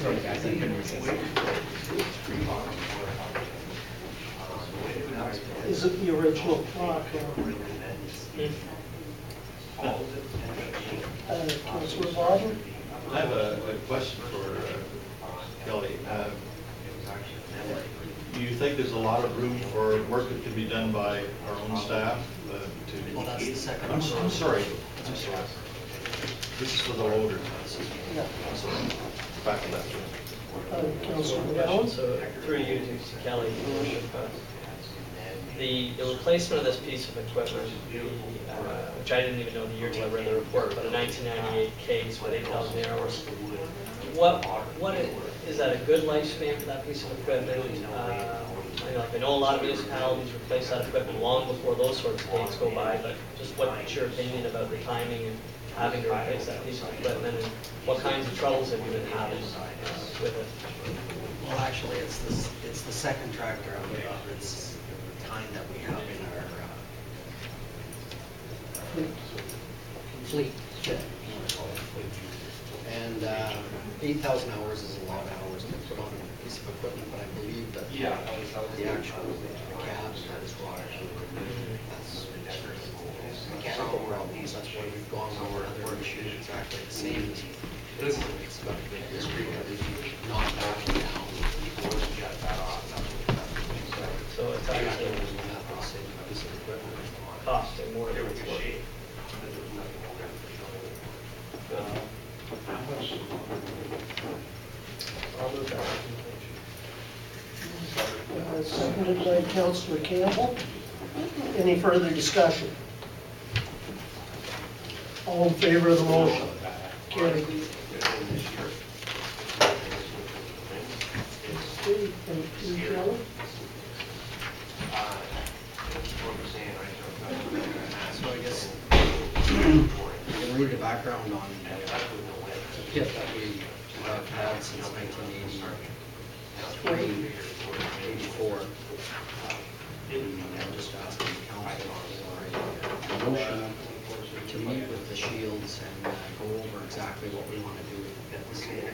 [SPEAKER 5] Sorry guys, I couldn't resist.
[SPEAKER 1] Is it the original clock? Councilor Biden?
[SPEAKER 11] I have a question for Kelly. Do you think there's a lot of room for work that can be done by our own staff to?
[SPEAKER 10] Well, that's the second.
[SPEAKER 11] I'm sorry. This is for the loader.
[SPEAKER 1] Yeah.
[SPEAKER 11] Back left.
[SPEAKER 1] Councilor Allen?
[SPEAKER 7] So through you to Kelly, Your Worship, the replacement of this piece of equipment, which I didn't even know the year till I read the report, but a 1998 case with 8,000 hours. What is that a good lifespan for that piece of equipment? I know a lot of municipalities replace that equipment long before those sorts of dates go by, but just what's your opinion about the timing and having to replace that piece of equipment, and what kinds of troubles have you been having with it?
[SPEAKER 10] Well, actually, it's the second tractor of its kind that we have in our fleet. And 8,000 hours is a lot of hours to put on a piece of equipment, but I believe that the actual cabs that is water, that's mechanical problems. That's why we've gone over other machines exactly the same as this. It's got a big history of not backing down.
[SPEAKER 7] So it's actually
[SPEAKER 10] The same piece of equipment.
[SPEAKER 7] costing more than it's worth. I'll move that recommendation.
[SPEAKER 1] Seconded by Councilor Campbell. Any further discussion? All in favor of the motion? Carried. Okay, thank you, Kelly.
[SPEAKER 10] So I guess you can read the background on the kit that we have had since 1983, 84. I'm just asking the council for a motion to meet with the Shields and go over exactly what we want to do with the skid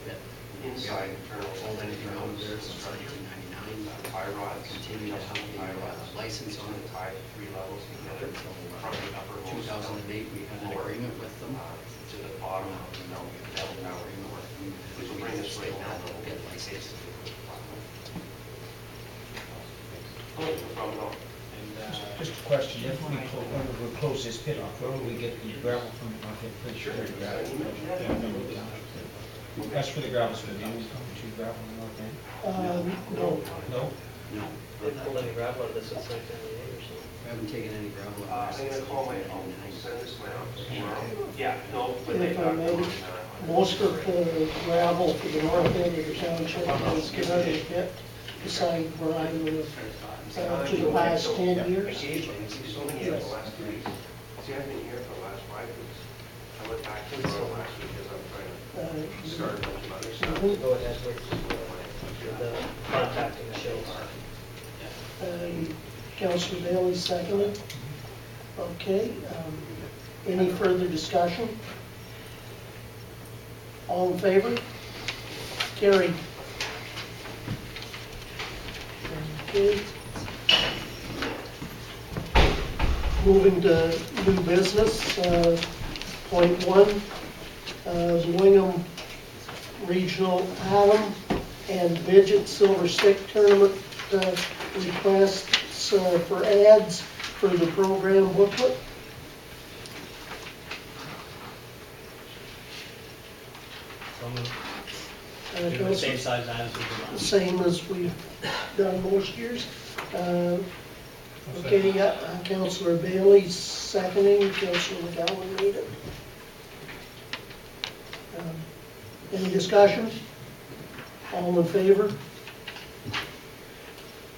[SPEAKER 10] bit. Inside, all in the ground there since 1999. Continue to have the license on it. So 2008, we had an agreement with them. To the bottom of the agreement with them. Which will bring us right now to get licensed.
[SPEAKER 6] Just a question, if we close this pit off, where will we get the gravel from? Okay, sure. That's for the gravel, so we don't come to gravel in North End?
[SPEAKER 1] No.
[SPEAKER 6] No?
[SPEAKER 10] No.
[SPEAKER 7] They pulled any gravel out of this since 1998 or so.
[SPEAKER 10] We haven't taken any gravel out of
[SPEAKER 11] I'm
[SPEAKER 10] this.
[SPEAKER 11] gonna call my office, send this tomorrow. Yeah, no, but
[SPEAKER 1] If I may, most of the gravel for the north end of the township is get out of the pit beside where I live for the last 10 years.
[SPEAKER 11] So many years, the last 3 weeks. See, I've been here for the last 5 weeks. I went back to the last week because I'm trying to start a bunch of other stuff.
[SPEAKER 7] Go ahead with the contacting the Shields.
[SPEAKER 1] Councilor Bailey seconded. Okay, any further discussion? All in favor? Carried. Okay. Moving to new business, point 1, the Wingham Regional Alum and Midget Silver Stick Tournament requests for ads for the program booklet.
[SPEAKER 7] Do the same size as we did
[SPEAKER 1] The same as we've done most years. Okay, Councillor Bailey seconding, Councillor McGowan made it. Any discussion? All in favor?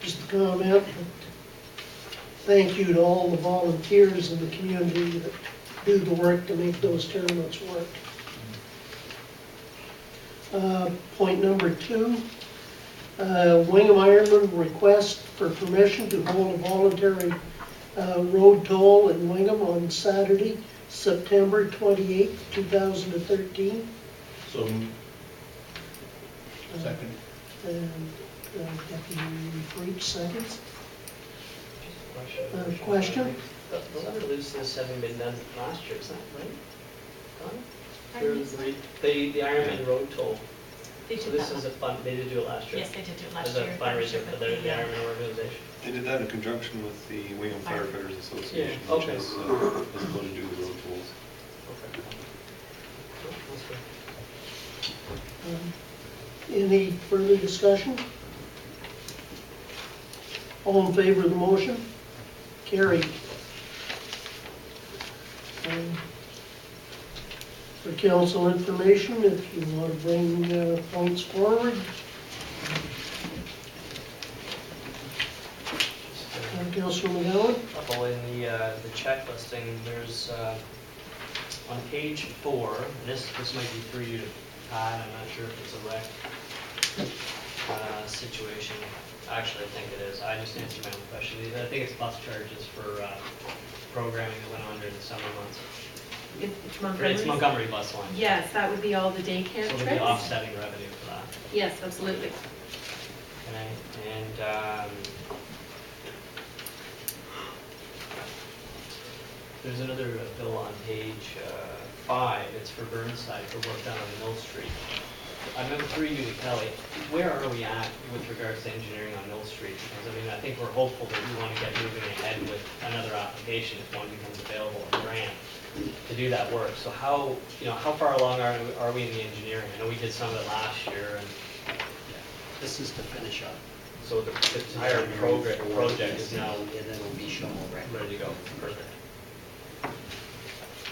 [SPEAKER 1] Just a comment. Thank you to all the volunteers in the community that do the work to make those tournaments work. Point number 2, Wingham Ironman request for permission to hold a voluntary road toll in Wingham on Saturday, September 28, 2013.
[SPEAKER 8] So, second.
[SPEAKER 1] And Deputy Reach seconds.
[SPEAKER 7] Question.
[SPEAKER 1] Question?
[SPEAKER 7] Those other loosens haven't been done last year, is that right? Done?
[SPEAKER 3] Pardon me?
[SPEAKER 7] The Ironman road toll.
[SPEAKER 3] They
[SPEAKER 7] So
[SPEAKER 3] did
[SPEAKER 7] this
[SPEAKER 3] that
[SPEAKER 7] is
[SPEAKER 3] one.
[SPEAKER 7] a fund, they did do it last year?
[SPEAKER 3] Yes, they did do it
[SPEAKER 7] As
[SPEAKER 3] last
[SPEAKER 7] a
[SPEAKER 3] year.
[SPEAKER 7] fundraiser for the
[SPEAKER 3] Yeah.
[SPEAKER 7] Ironman organization?
[SPEAKER 12] They did that in conjunction with the Wingham Firefighters Association,
[SPEAKER 7] Yeah,
[SPEAKER 12] which
[SPEAKER 7] okay.
[SPEAKER 12] is going to do the road tolls.
[SPEAKER 7] Okay. Oh, that's good.
[SPEAKER 1] Any further discussion? All in favor of the motion? Carried. For council information, if you want to bring points forward, Councilor McGowan?
[SPEAKER 7] Couple in the checklisting, there's, on page 4, and this might be for you to Pat, I'm not sure if it's a rec situation. Actually, I think it is. I just answered my own question. I think it's bus charges for programming that went on during the summer months.
[SPEAKER 3] It's Montgomery?
[SPEAKER 7] It's Montgomery bus line.
[SPEAKER 3] Yes, that would be all the daycare
[SPEAKER 7] So
[SPEAKER 3] trips.
[SPEAKER 7] we'll be offsetting revenue for that.
[SPEAKER 3] Yes, absolutely.
[SPEAKER 7] Okay, and there's another bill on page 5. It's for Burnside for work done on Mill Street. I remember through you to Kelly, where are we at with regards to engineering on Mill Street? Because I mean, I think we're hopeful that we want to get moving ahead with another application if one becomes available, a grant, to do that work. So how far along are we in the engineering? I know we did some of it last year, and
[SPEAKER 10] This is to finish up.
[SPEAKER 7] so the entire project is now
[SPEAKER 10] And then it'll be shovel ready.
[SPEAKER 7] ready to go. Perfect.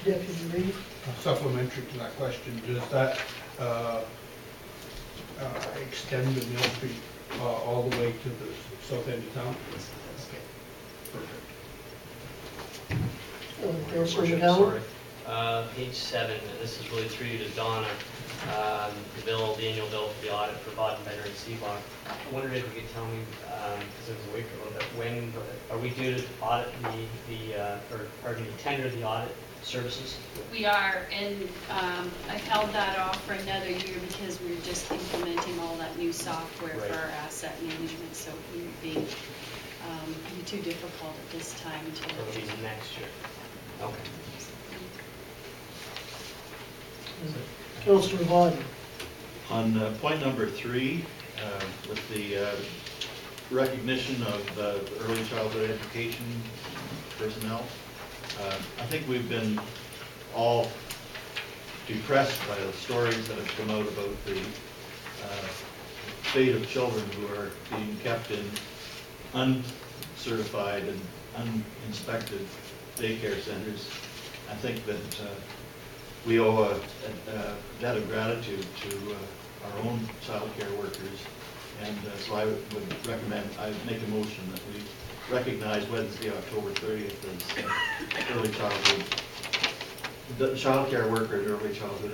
[SPEAKER 1] Deputy Reeve?
[SPEAKER 8] Supplementary to that question, does that extend the Mill Street all the way to the south end of town? Okay, perfect.
[SPEAKER 1] Councilor McGowan?
[SPEAKER 7] Sorry. Page 7, and this is really through you to Donna. The annual bill for the audit for Bodden, Benner, and Seabach. I wondered if you could tell me, because it was a week ago, that when are we due to audit tender the audit services?
[SPEAKER 13] We are, and I've held that off for another year because we're just implementing all that new software
[SPEAKER 7] Right.
[SPEAKER 13] for our asset management, so it would be too difficult at this time to.
[SPEAKER 7] Or will be next year? Okay.
[SPEAKER 1] Councilor Bodden?
[SPEAKER 14] On point number 3, with the recognition of early childhood education personnel, I think we've been all depressed by the stories that have come out about the fate of children who are being kept in uncertified and uninspected daycare centers. I think that we owe a debt of gratitude to our own child care workers, and so I would recommend, I make a motion that we recognize Wednesday, October 30th as early childhood, the child care workers, early childhood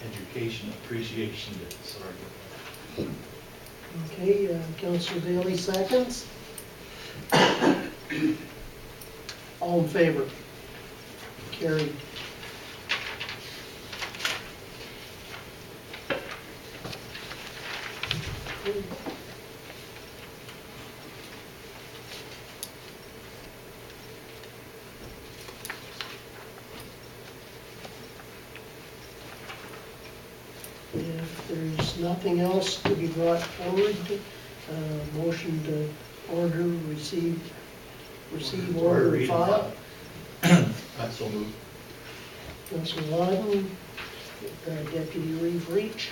[SPEAKER 14] education appreciation day. Sorry.
[SPEAKER 1] Okay, Councilor Bailey seconds. All in favor? Carried. If there's nothing else to be brought forward, motion to order, receive, order, and file.
[SPEAKER 14] That's so moved.
[SPEAKER 1] Councilor Lawton, Deputy Reeve Reach.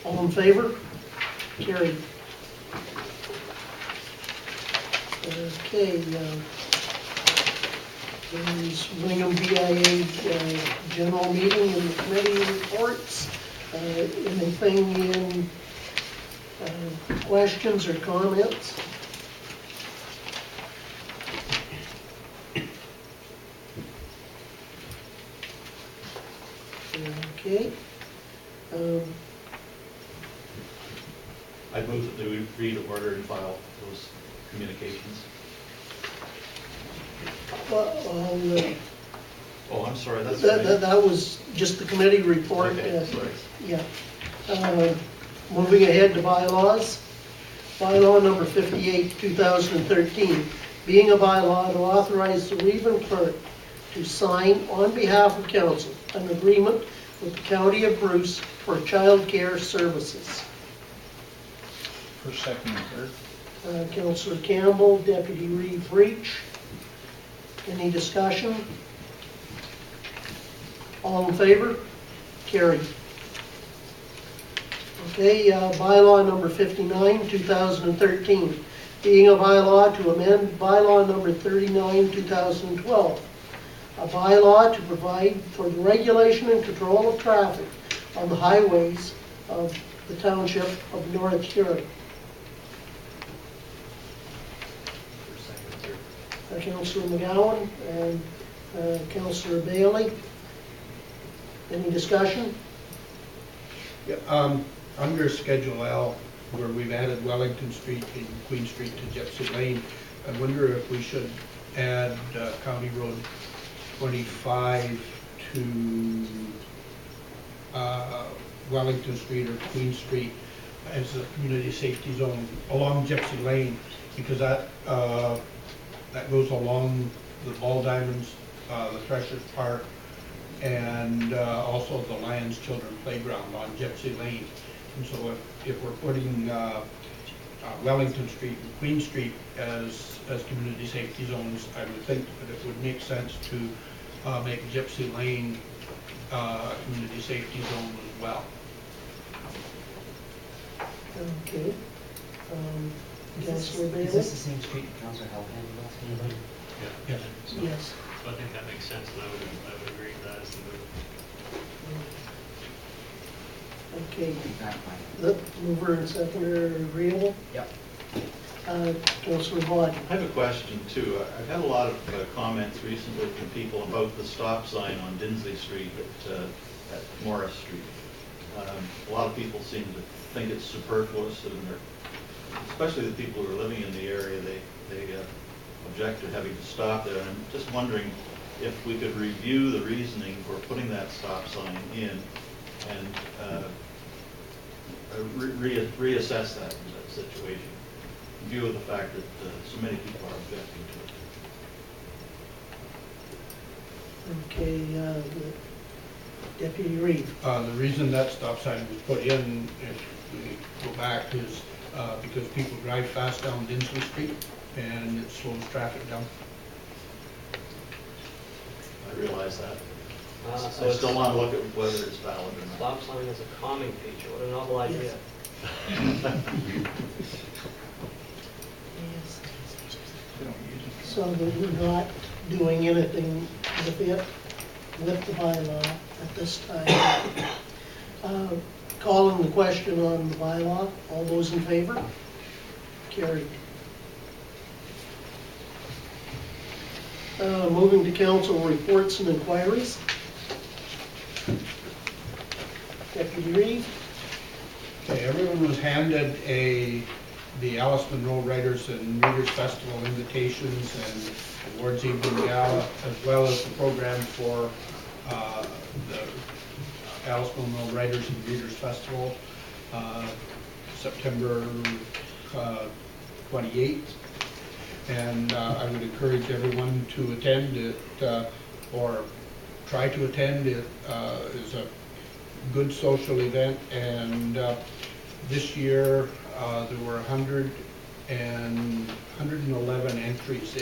[SPEAKER 1] All in favor? Carried. Okay, there's Wingham BIA general meeting and the committee reports. Anything in questions or comments? Okay.
[SPEAKER 14] I move that we read, order, and file those communications.
[SPEAKER 1] Well,
[SPEAKER 14] Oh, I'm sorry, that's
[SPEAKER 1] that
[SPEAKER 14] right.
[SPEAKER 1] was just the committee report.
[SPEAKER 14] Okay, sorry.
[SPEAKER 1] Yeah. Moving ahead to bylaws. Bylaw number 58, 2013, being a bylaw to authorize the Region Clerk to sign on behalf of council an agreement with the County of Bruce for child care services.
[SPEAKER 6] First, second, and third.
[SPEAKER 1] Councillor Campbell, Deputy Reeve Breach. Any discussion? All in favor? Carried. Okay, bylaw number 59, 2013, being a bylaw to amend bylaw number 39, 2012, a bylaw to provide for the regulation and control of traffic on the highways of the township of North Huron. Councillor McGowan and Councillor Bailey. Any discussion?
[SPEAKER 8] Yeah, under Schedule L, where we've added Wellington Street and Queen Street to Gypsy Lane, I wonder if we should add County Road 25 to Wellington Street or Queen Street as a community safety zone along Gypsy Lane, because that goes along the Ball Diamonds, the Threshers Park, and also the Lions Children Playground on Gypsy Lane. And so if we're putting Wellington Street and Queen Street as community safety zones, I would think that it would make sense to make Gypsy Lane a community safety zone as well.
[SPEAKER 1] Okay. Councillor Bailey?
[SPEAKER 5] Is this the same street Councillor Hall handled last
[SPEAKER 8] Yes.
[SPEAKER 1] Yes.
[SPEAKER 7] So I think that makes sense, and I would agree with that as the move.
[SPEAKER 1] Okay.
[SPEAKER 5] meeting?
[SPEAKER 1] The mover and seconder are agreeable?
[SPEAKER 5] Yep.
[SPEAKER 1] Councillor Vaughn?
[SPEAKER 14] I have a question too. I've had a lot of comments recently from people about the stop sign on Dinsley Street at Morris Street. A lot of people seem to think it's superfluous, and especially the people who are living in the area, they object to having to stop there. And I'm just wondering if we could review the reasoning for putting that stop sign in and reassess that situation, in view of the fact that so many people are objecting to it.
[SPEAKER 1] Okay, Deputy Reeve?
[SPEAKER 8] The reason that stop sign was put in, if we go back, is because people drive fast down Dinsley Street and it slows traffic down.
[SPEAKER 14] I realize that.
[SPEAKER 7] So
[SPEAKER 14] I
[SPEAKER 7] it's
[SPEAKER 14] still want to look at whether it's valid or not.
[SPEAKER 7] stop sign as a calming feature, what a novel idea.
[SPEAKER 1] Yes. So that we're not doing anything with it, with the bylaw at this time. Calling the question on the bylaw, all those in favor? Carried. Moving to council reports and inquiries. Deputy Reeve?
[SPEAKER 8] Okay, everyone was handed the Alice Munro Writers and Readers Festival invitations and awards evening gala, as well as the program for the Alice Munro Writers and Readers Festival, September 28th. And I would encourage everyone to attend it, or try to attend it. It's a good social event, and this year there were 111 entries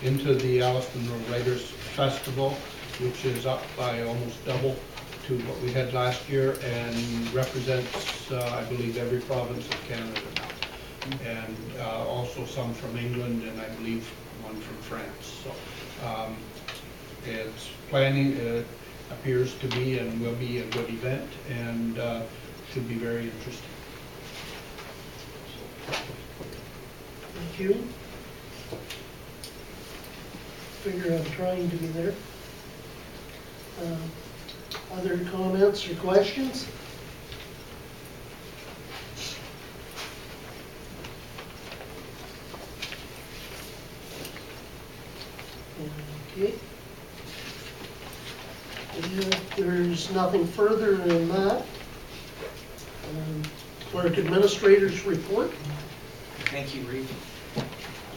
[SPEAKER 8] into the Alice Munro Writers Festival, which is up by almost double to what we had last year, and represents, I believe, every province of Canada now. and also some from England, and I believe one from France. So it's planning, appears to be and will be a good event, and should be very interesting.
[SPEAKER 1] Thank you. Figure I'm trying to be there. Other comments or questions? Okay. If there's nothing further than that, clerk administrator's report.
[SPEAKER 9] Thank you, Reeve.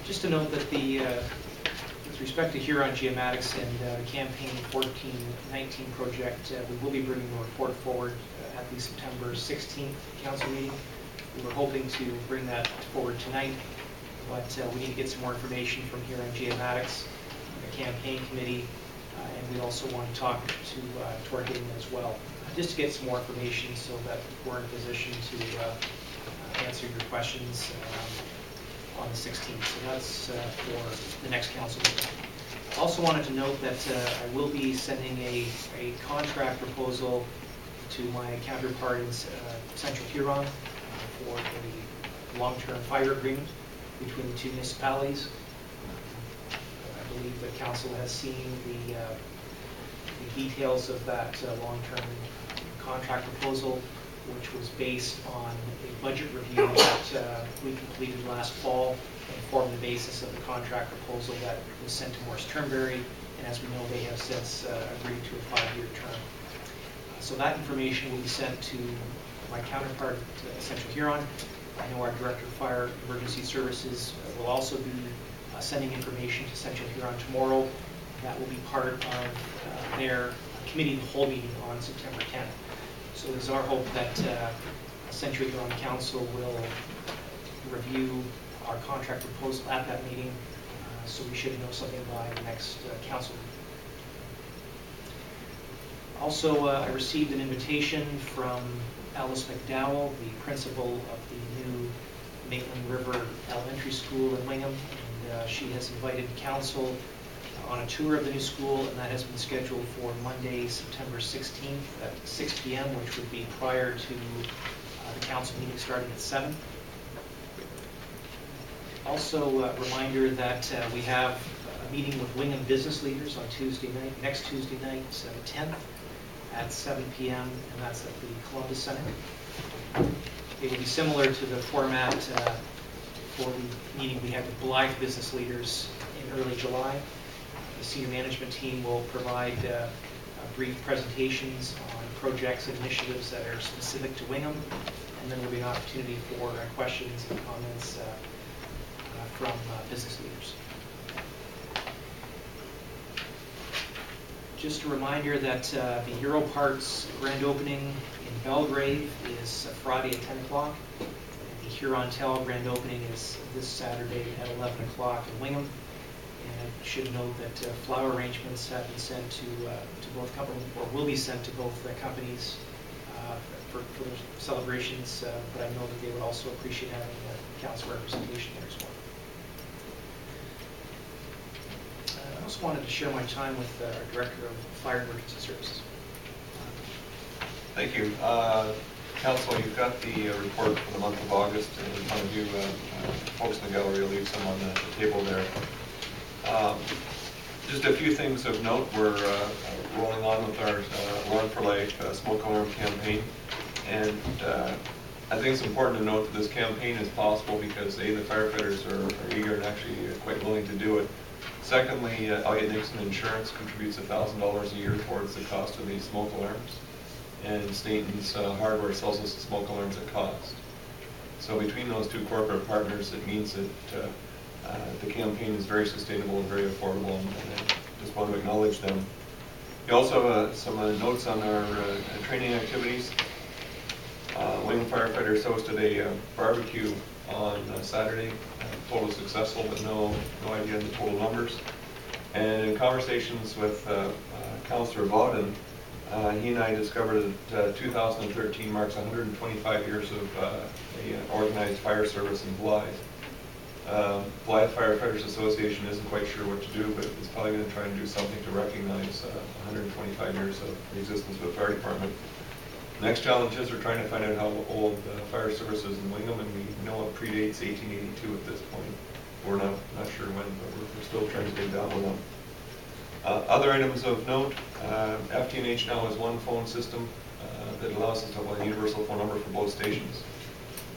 [SPEAKER 9] Just to note that with respect to Huron Geomatics and the campaign 1419 project, we will be bringing the report forward at the September 16th council meeting. We were hoping to bring that forward tonight, but we need to get some more information from Huron Geomatics, the campaign committee, and we also want to talk to our team as well, just to get some more information so that we're in a position to answer your questions on the 16th. So that's for the next council meeting. Also wanted to note that I will be sending a contract proposal to my counterpart in Central Huron for a long-term fire agreement between the two municipalities. I believe the council has seen the details of that long-term contract proposal, which was based on a budget review that we completed last fall and formed the basis of the contract proposal that was sent to Morris Turnberry, and as we know, they have since agreed to a 5-year term. So that information will be sent to my counterpart at Central Huron. I know our Director of Fire Emergency Services will also be sending information to Central Huron tomorrow. That will be part of their committee of the whole meeting on September 10th. So it is our hope that Central Huron Council will review our contract proposal at that meeting, so we should know something by the next council meeting. Also, I received an invitation from Alice McDowell, the principal of the new Maitland River Elementary School in Wingham, and she has invited council on a tour of the new school, and that has been scheduled for Monday, September 16th at 6 p.m., which would be prior to the council meeting starting at 7. Also, a reminder that we have a meeting with Wingham business leaders on Tuesday night, next Tuesday night, the 10th, at 7 p.m., and that's at the Columbus Center. It will be similar to the format for the meeting we had with Blythe business leaders in early July. The senior management team will provide brief presentations on projects and initiatives that are specific to Wingham, and then there will be an opportunity for questions and comments from business leaders. Just a reminder that the Europarts grand opening in Belgrade is Friday at 10 o'clock. The Huron-Tel grand opening is this Saturday at 11 o'clock in Wingham. And I should note that flower arrangements have been sent to both companies, or will be sent to both companies for their celebrations, but I know that they would also appreciate having council representation there as well. I also wanted to share my time with our Director of Fire and Emergency Services.
[SPEAKER 12] Thank you. Council, you've got the report for the month of August, and in front of you, folks in the gallery will leave some on the table there. Just a few things of note. We're rolling on with our Alarm for Life smoke alarm campaign, and I think it's important to note that this campaign is possible because A, the firefighters are eager and actually quite willing to do it. Secondly, Elliott Nixon Insurance contributes $1,000 a year towards the cost of these smoke alarms, and Stanton's Hardware sells us the smoke alarms at cost. So between those two corporate partners, it means that the campaign is very sustainable and very affordable, and I just want to acknowledge them. We also have some notes on our training activities. Wingham firefighters hosted a barbecue on Saturday. Totally successful, but no idea on the total numbers. And in conversations with Councillor Vauden, He and I discovered that 2013 marks 125 years of an organized fire service in Blythe. Blythe Firefighters Association isn't quite sure what to do, but it's probably going to try and do something to recognize 125 years of existence of the fire department. Next challenge is we're trying to find out how old the fire service is in Wingham, and we know it predates 1882 at this point. We're not sure when, but we're still trying to dig that one up. Other items of note, FT&H now has one phone system that allows us to have a universal phone number for both stations.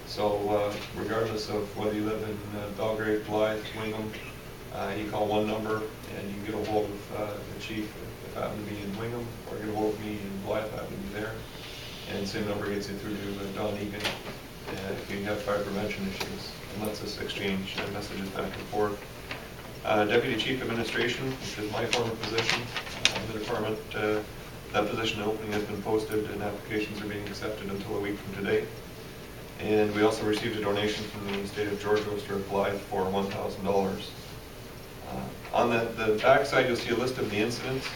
[SPEAKER 12] So regardless of whether you live in Belgrade, Blythe, Wingham, you call one number and you can get a hold of the chief if I happen to be in Wingham, or get a hold of me in Blythe if I happen to be there. And same number gets you through to Don Egan if you have fire prevention issues, and lets us exchange messages back and forth. Deputy Chief Administration, which is my former position in the department, that position opening has been posted and applications are being accepted until a week from today. And we also received a donation from the state of Georgia, District of Blythe, for $1,000. On the back side, you'll see a list of the incidents.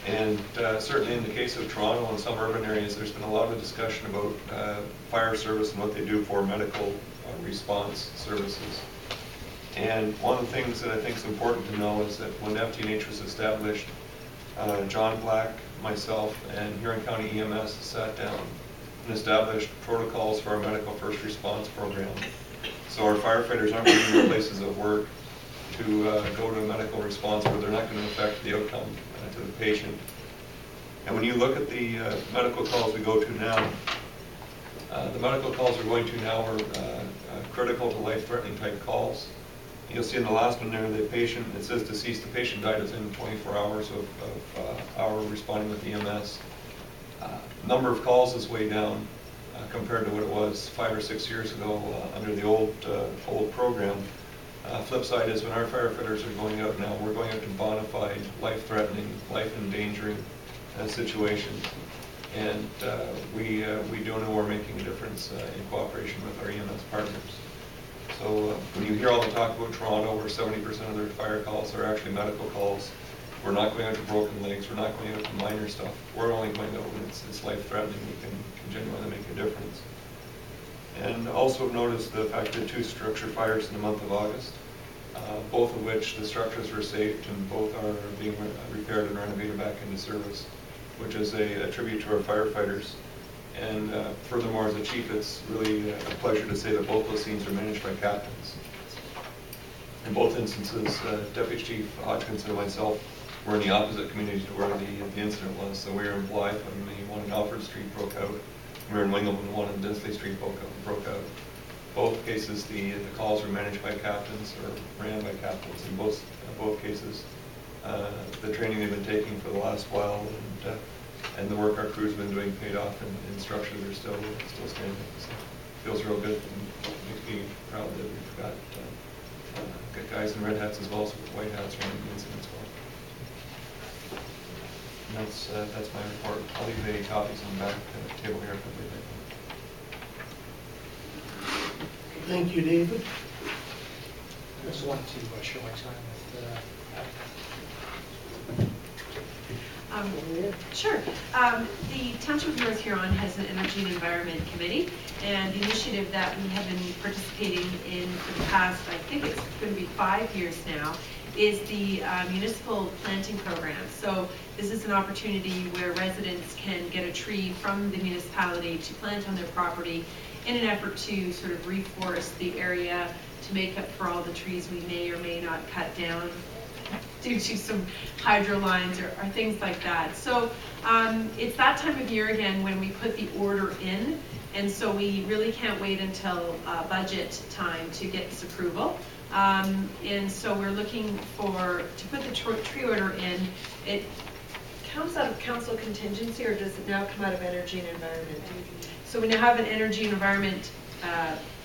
[SPEAKER 12] And certainly in the case of Toronto and some urban areas, there's been a lot of discussion about fire service and what they do for medical response services. And one of the things that I think is important to know is that when FT&H was established, John Black, myself, and Huron County EMS sat down and established protocols for our medical first response program. So our firefighters aren't going to places of work to go to a medical response where they're not going to affect the outcome to the patient. And when you look at the medical calls we go to now, the medical calls we're going to now are critical to life-threatening type calls. You'll see in the last one there, the patient, it says deceased, the patient died within 24 hours of our responding with EMS. Number of calls is way down compared to what it was 5 or 6 years ago under the old program. Flip side is when our firefighters are going out now, we're going out to bona fide, life-threatening, life-endangering situations. And we do know we're making a difference in cooperation with our EMS partners. So when you hear all the talk about Toronto, where 70% of their fire calls are actually medical calls, we're not going out to broken legs, we're not going out to minor stuff. We're only going out when it's life-threatening, we can genuinely make a difference. And also noticed the fact that 2 structure fires in the month of August, both of which the structures were saved and both are being repaired and renovated back into service, which is a tribute to our firefighters. And furthermore, as a chief, it's really a pleasure to say that both those scenes are managed by captains. In both instances, Deputy Chief Hodgkinson and myself were in the opposite communities to where the incident was. So we were in Blythe when the one in Alfred Street broke out. We were in Wingham when the one in Dinsley Street broke out. Both cases, the calls were managed by captains or ran by captains. In both cases, the training they've been taking for the last while and the work our crew's been doing paid off, and structures are still standing. So it feels real good and makes me proud that we've got guys in red hats as well as white hats running the incidents well. And that's my report. I'll leave the copies on the back table here if everybody.
[SPEAKER 1] Thank you, David.
[SPEAKER 9] I just wanted to share my time with
[SPEAKER 3] Sure. The Township of North Huron has an Energy and Environment Committee, and the initiative that we have been participating in for the past, I think it's going to be 5 years now, is the municipal planting program. So this is an opportunity where residents can get a tree from the municipality to plant on their property in an effort to sort of reforest the area to make up for all the trees we may or may not cut down due to some hydro lines or things like that. So it's that time of year again when we put the order in, and so we really can't wait until budget time to get this approval. And so we're looking to put the tree order in. It comes out of council contingency, or does it now come out of energy and environment? So we now have an energy and environment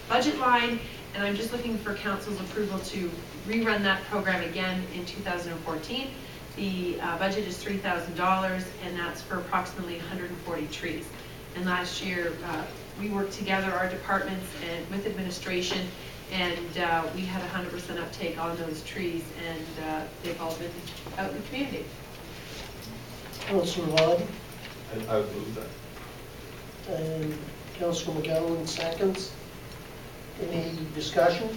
[SPEAKER 3] budget line, and I'm just looking for council's approval to rerun that program again in 2014. The budget is $3,000, and that's for approximately 140 trees. And last year, we worked together, our departments and with administration, and we had 100% uptake on those trees, and they've all been out in the community.
[SPEAKER 1] Councillor Lawton.
[SPEAKER 14] I would move that.
[SPEAKER 1] And Councillor McGowan seconds. Any discussion?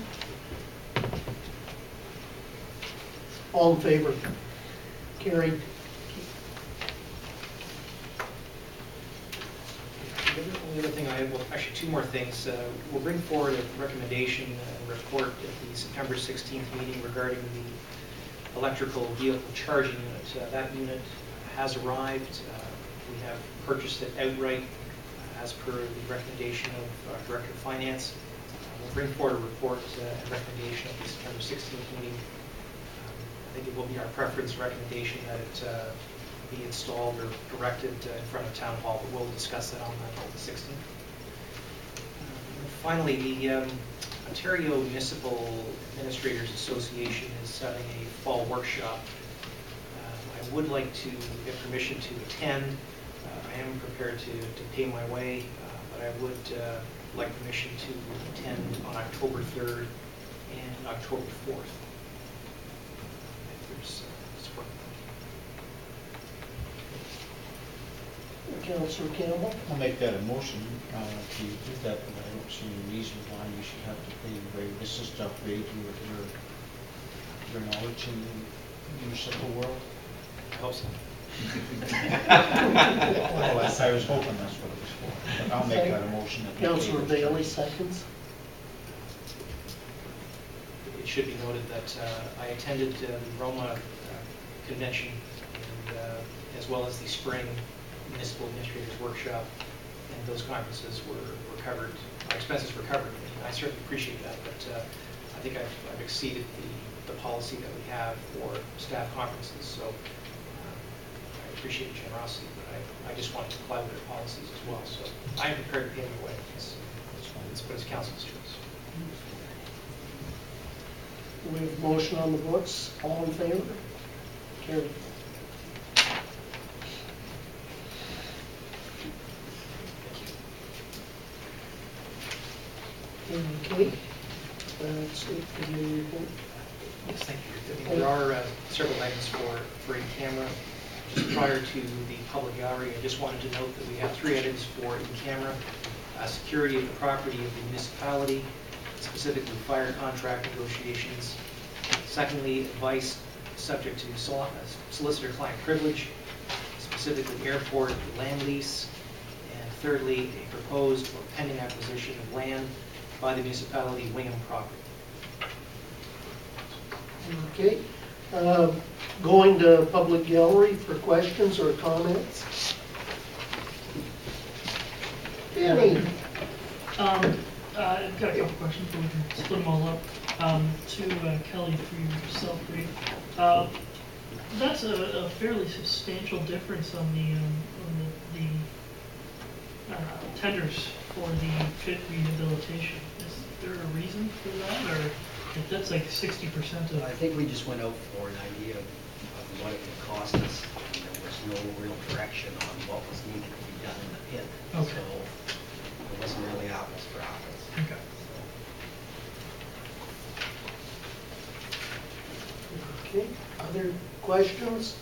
[SPEAKER 1] All in favor? Carried.
[SPEAKER 9] The other thing I have, well, actually two more things. We'll bring forward a recommendation and report at the September 16th meeting regarding the electrical vehicle charging unit. That unit has arrived. We have purchased it outright as per the recommendation of Director of Finance. We'll bring forward a report and recommendation at the September 16th meeting. I think it will be our preference recommendation that it be installed or erected in front of Town Hall, but we'll discuss that on the 16th. Finally, the Ontario Municipal Administrators Association is having a fall workshop. I would like to get permission to attend. I am prepared to pay my way, but I would like permission to attend on October 3rd and October 4th. If there's support.
[SPEAKER 1] Councillor Campbell?
[SPEAKER 6] I'll make that a motion to do that, but I don't see any reason why you should have to pay your way. This is to upgrade your knowledge in the municipal world.
[SPEAKER 9] I hope so.
[SPEAKER 6] Well, I was hoping that's what it was for, but I'll make that a motion. that we pay
[SPEAKER 1] Councillor
[SPEAKER 6] those
[SPEAKER 1] Bailey
[SPEAKER 6] charges.
[SPEAKER 1] seconds.
[SPEAKER 9] It should be noted that I attended the Roma convention, and, as well as the spring municipal administrators workshop, and those conferences were covered. My expenses were covered. And I certainly appreciate that, but I think I've exceeded the policy that we have for staff conferences. So I appreciate your generosity, but I just want to comply with their policies as well. So I am prepared to pay them away. It's what is council's choice.
[SPEAKER 1] We have a motion on the books. All in favor? Carried. Okay. That's it for the report.
[SPEAKER 9] Yes, thank you. There are several items for in-camera. Just prior to the public gallery, I just wanted to note that we have 3 items for in-camera. Security of the property of the municipality, specifically fire contract negotiations. Secondly, advice subject to solicitor-client privilege, specifically airport land lease. And thirdly, a proposed or pending acquisition of land by the municipality Wingham property.
[SPEAKER 1] Okay. Going to public gallery for questions or comments. Danny?
[SPEAKER 15] I've got a couple questions, but we can split them all up. To Kelly, for yourself, Reed. That's a fairly substantial difference on the tenders for the pit rehabilitation. Is there a reason for that, or if that's like 60% of?
[SPEAKER 10] I think we just went out for an idea of what it would cost us. And there was no real direction on what was needed to be done in the pit.
[SPEAKER 15] Okay.
[SPEAKER 10] So it wasn't really apples for apples.
[SPEAKER 15] Okay.
[SPEAKER 1] Okay. Other questions?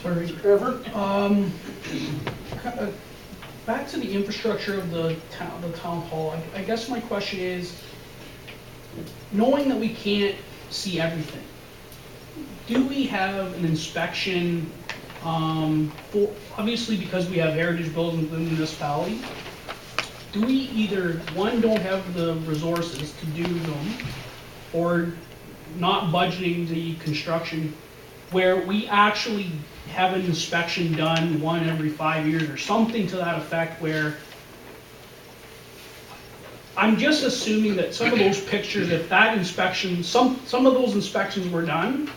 [SPEAKER 15] Sorry,
[SPEAKER 1] Trevor?
[SPEAKER 16] Back to the infrastructure of the town hall, I guess my question is, knowing that we can't see everything, do we have an inspection, for, obviously because we have heritage buildings within the municipality, do we either, one, don't have the resources to do them, or not budgeting the construction, where we actually have an inspection done one every 5 years or something to that effect, where I'm just assuming that some of those pictures, if that inspection, some of those inspections were done,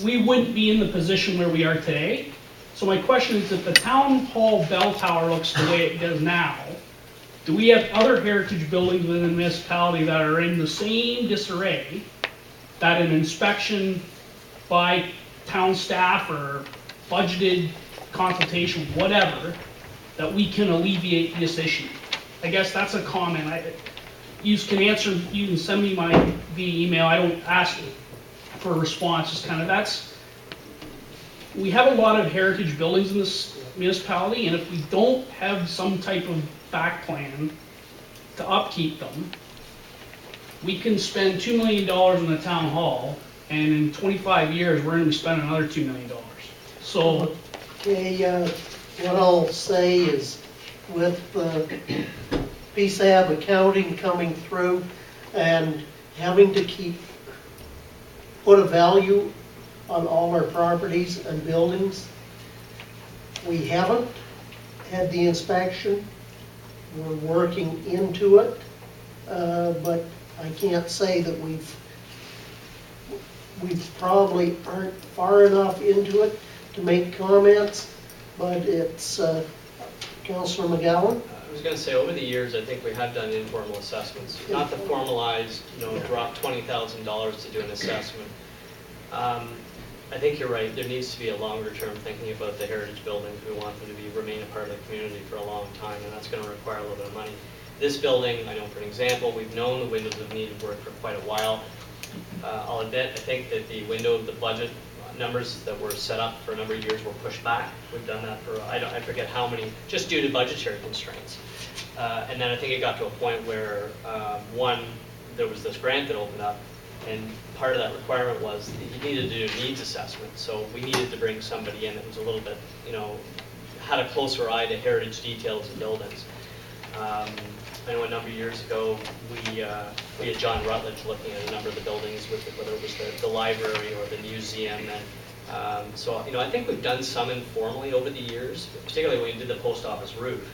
[SPEAKER 16] we wouldn't be in the position where we are today. So my question is, if the town hall bell tower looks the way it does now, do we have other heritage buildings within the municipality that are in the same disarray, that an inspection by town staff or budgeted consultation, whatever, that we can alleviate this issue? I guess that's a comment. You can answer, you can send me my via email. I don't ask for a response, just kind of, that's, we have a lot of heritage buildings in this municipality, and if we don't have some type of back plan to upkeep them, we can spend $2 million in the town hall, and in 25 years, we're gonna be spending another $2 million. So,
[SPEAKER 1] Okay, what I'll say is with PSAB accounting coming through and having to put a value on all our properties and buildings, we haven't had the inspection. We're working into it, but I can't say that we probably aren't far enough into it to make comments, but it's, Councillor McGowan?
[SPEAKER 7] I was gonna say, over the years, I think we have done informal assessments, not the formalized, drop $20,000 to do an assessment. I think you're right, there needs to be a longer term thinking about the heritage buildings. We want them to remain a part of the community for a long time, and that's gonna require a little bit of money. This building, I know for an example, we've known the windows have needed work for quite a while. I'll admit, I think that the window of the budget numbers that were set up for a number of years were pushed back. We've done that for, I forget how many, just due to budgetary constraints. And then I think it got to a point where, one, there was this grant that opened up, and part of that requirement was that you needed to do a needs assessment. So we needed to bring somebody in that was a little bit, had a closer eye to heritage details of buildings. I know a number of years ago, we had John Rutledge looking at a number of the buildings, whether it was the library or the museum. And so, I think we've done some informally over the years, particularly when we did the post office roof,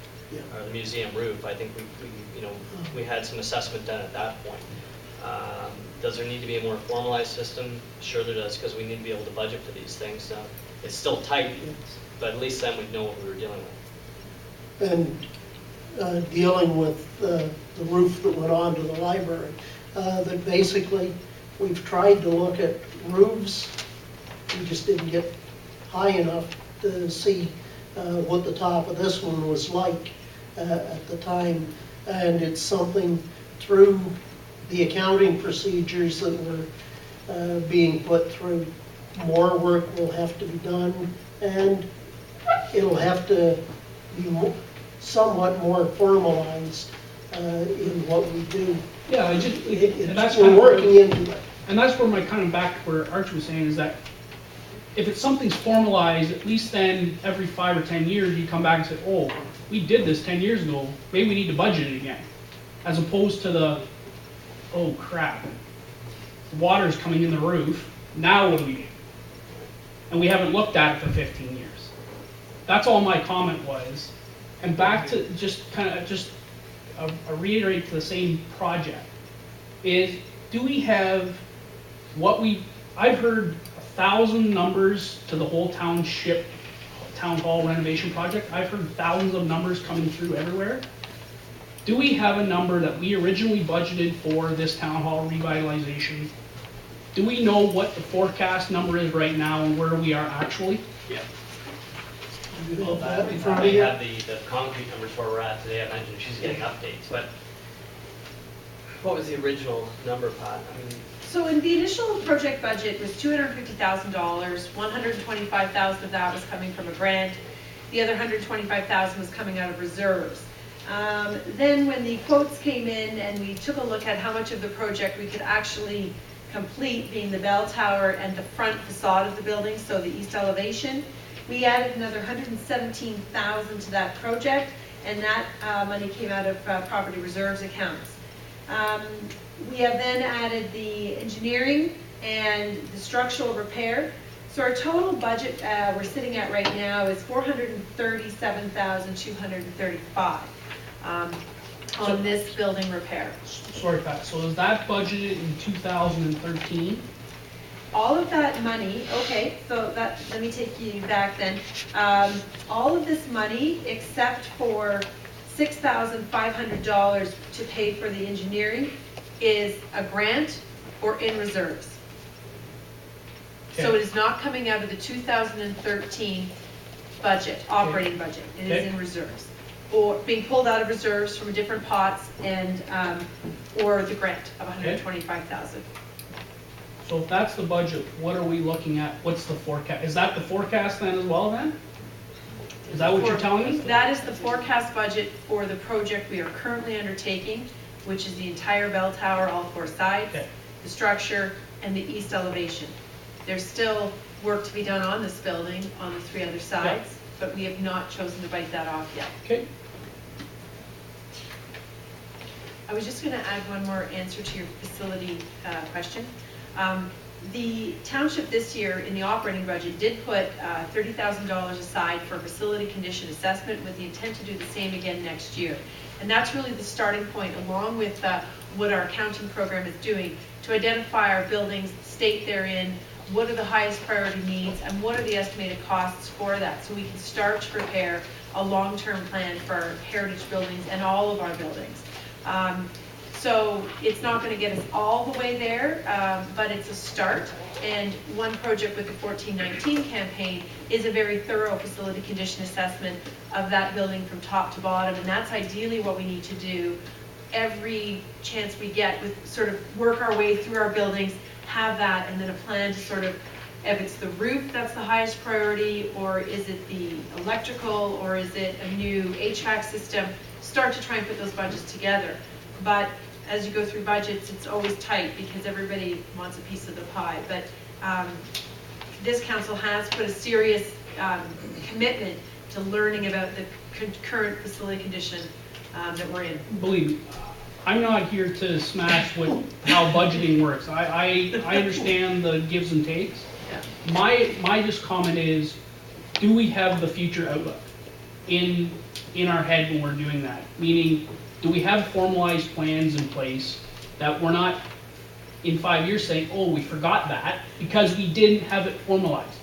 [SPEAKER 7] or the museum roof. I think we had some assessment done at that point. Does there need to be a more formalized system? Sure there does, because we need to be able to budget for these things. It's still tight, but at least then we'd know what we were dealing with.
[SPEAKER 1] And dealing with the roof that went on to the library, that basically we've tried to look at roofs. We just didn't get high enough to see what the top of this one was like at the time. And it's something through the accounting procedures that were being put through. More work will have to be done, and it'll have to be somewhat more formalized in what we do.
[SPEAKER 16] yeah,
[SPEAKER 1] We're working into it.
[SPEAKER 16] And that's where my kind of back where Archie was saying is that if it's something's formalized, at least then every 5 or 10 years you come back and say, oh, we did this 10 years ago, maybe we need to budget it again. As opposed to the, oh crap, the water's coming in the roof, now what do we do? And we haven't looked at it for 15 years. That's all my comment was. And back to just kind of reiterate to the same project, is do we have I've heard 1,000 numbers to the whole town hall renovation project. I've heard thousands of numbers coming through everywhere. Do we have a number that we originally budgeted for this town hall revitalization? Do we know what the forecast number is right now and where we are actually?
[SPEAKER 7] Yeah.
[SPEAKER 1] You
[SPEAKER 7] Well,
[SPEAKER 1] have that in
[SPEAKER 7] we
[SPEAKER 1] front of
[SPEAKER 7] probably
[SPEAKER 1] you?
[SPEAKER 7] have the concrete numbers where we're at today. I mentioned she's getting updates, but what was the original number, Pat? I mean,
[SPEAKER 3] So in the initial project budget was $250,000, $125,000 of that was coming from a grant, the other $125,000 was coming out of reserves. Then when the quotes came in and we took a look at how much of the project we could actually complete, being the bell tower and the front facade of the building, so the east elevation, we added another $117,000 to that project, and that money came out of property reserves accounts. We have then added the engineering and the structural repair. So our total budget we're sitting at right now is $437,235 on this building repair.
[SPEAKER 16] Sorry, Pat, so is that budgeted in 2013?
[SPEAKER 3] All of that money, okay, so let me take you back then. All of this money, except for $6,500 to pay for the engineering, is a grant or in reserves. So
[SPEAKER 16] Okay.
[SPEAKER 3] it is not coming out of the 2013 budget, operating budget. It is
[SPEAKER 16] Okay.
[SPEAKER 3] in reserves, or being pulled out of reserves from different pots, and or the grant of $125,000.
[SPEAKER 16] So if that's the budget, what are we looking at? What's the forecast? Is that the forecast then as well then? Is that what you're telling me?
[SPEAKER 3] That is the forecast budget for the project we are currently undertaking, which is the entire bell tower, all 4 sides,
[SPEAKER 16] Okay.
[SPEAKER 3] the structure, and the east elevation. There's still work to be done on this building on the 3 other sides, but we have not chosen to bite that off yet.
[SPEAKER 16] Okay.
[SPEAKER 3] I was just going to add one more answer to your facility question. The township this year in the operating budget did put $30,000 aside for facility condition assessment with the intent to do the same again next year. And that's really the starting point, along with what our accounting program is doing, to identify our buildings, the state they're in, what are the highest priority needs, and what are the estimated costs for that, so we can start to prepare a long-term plan for our heritage buildings and all of our buildings. So it's not going to get us all the way there, but it's a start. And one project with the 1419 campaign is a very thorough facility condition assessment of that building from top to bottom. And that's ideally what we need to do every chance we get, with sort of work our way through our buildings, have that, and then a plan to sort of, if it's the roof that's the highest priority, or is it the electrical, or is it a new HVAC system, start to try and put those budgets together. But as you go through budgets, it's always tight because everybody wants a piece of the pie. But this council has put a serious commitment to learning about the current facility condition that we're in.
[SPEAKER 16] Believe me, I'm not here to smash how budgeting works. I understand the gives and takes.
[SPEAKER 3] Yeah.
[SPEAKER 16] My just comment is, do we have the future outlook in our head when we're doing that? Meaning, do we have formalized plans in place that we're not in 5 years saying, oh, we forgot that because we didn't have it formalized?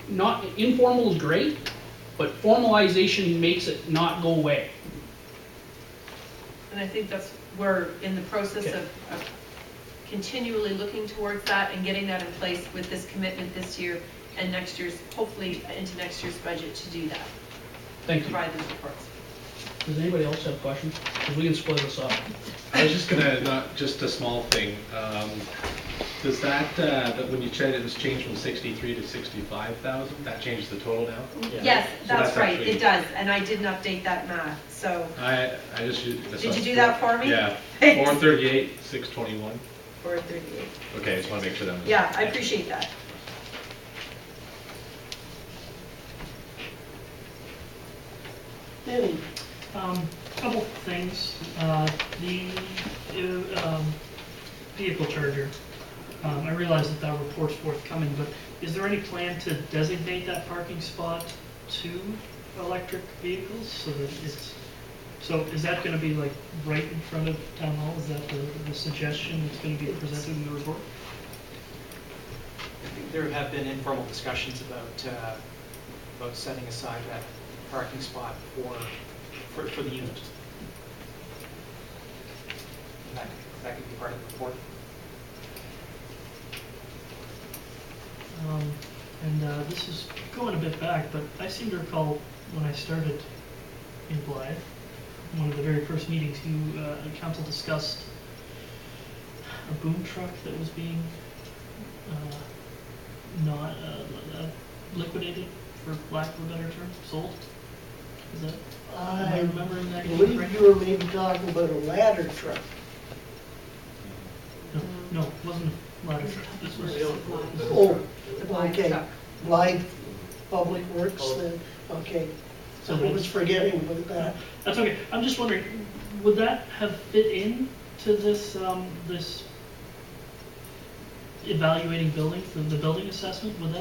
[SPEAKER 16] Not informal is great, but formalization makes it not go away.
[SPEAKER 3] And I think that's, we're in the process
[SPEAKER 16] Okay.
[SPEAKER 3] of continually looking towards that and getting that in place with this commitment this year and next year's, hopefully into next year's budget to do that.
[SPEAKER 16] Thank you.
[SPEAKER 3] Provide those reports.
[SPEAKER 16] Does anybody else have questions? Because we can split this up.
[SPEAKER 17] I was just gonna, not just a small thing, does that when you said it was changed from 63 to 65,000, that changes the total now?
[SPEAKER 7] Yeah.
[SPEAKER 3] Yes,
[SPEAKER 17] So
[SPEAKER 3] that's
[SPEAKER 17] that's
[SPEAKER 3] right,
[SPEAKER 17] actually-
[SPEAKER 3] it does, and I didn't update that math, so.
[SPEAKER 17] I just.
[SPEAKER 3] Did you do that for me?
[SPEAKER 17] Yeah,
[SPEAKER 3] Thanks.
[SPEAKER 17] 438, 621.
[SPEAKER 3] 438.
[SPEAKER 17] Okay, I just wanna make sure that was.
[SPEAKER 3] Yeah, I appreciate that.
[SPEAKER 1] Danny?
[SPEAKER 15] Couple things. The vehicle charger. I realize that report's forthcoming, but is there any plan to designate that parking spot to electric vehicles so that it's, so is that going to be like right in front of town hall? Is that the suggestion that's going to be presented in the report?
[SPEAKER 9] I think there have been informal discussions about setting aside that parking spot for the unit. And that could be part of the report.
[SPEAKER 15] This is going a bit back, but I seem to recall when I started in Blythe, one of the very first meetings, council discussed a boom truck that was being not liquidated, for lack of a better term, sold. Is that? Am I remembering that
[SPEAKER 1] believe
[SPEAKER 15] correctly?
[SPEAKER 1] you were maybe talking about a ladder truck.
[SPEAKER 15] No, it wasn't a ladder truck. This was.
[SPEAKER 1] Oh, okay. Blythe Public Works then, okay. So I was forgetting about that.
[SPEAKER 15] That's okay. I'm just wondering, would that have fit in to this, this evaluating buildings, the building assessment? Would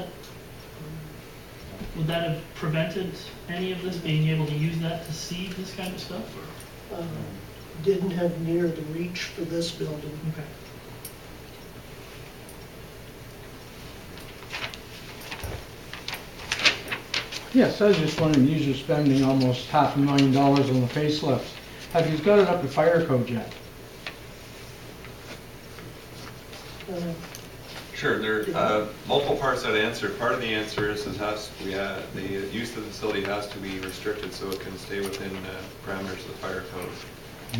[SPEAKER 15] that have prevented any of this, being able to use that to see this kind of stuff? Or?
[SPEAKER 1] Didn't have near the reach for this building.
[SPEAKER 15] Okay.
[SPEAKER 6] Yes, I was just wondering, you're spending almost $500,000 on the facelifts. Have you got it up to fire code yet?
[SPEAKER 12] Sure, there are multiple parts to that answer. Part of the answer is the use of the facility has to be restricted so it can stay within parameters of the fire code.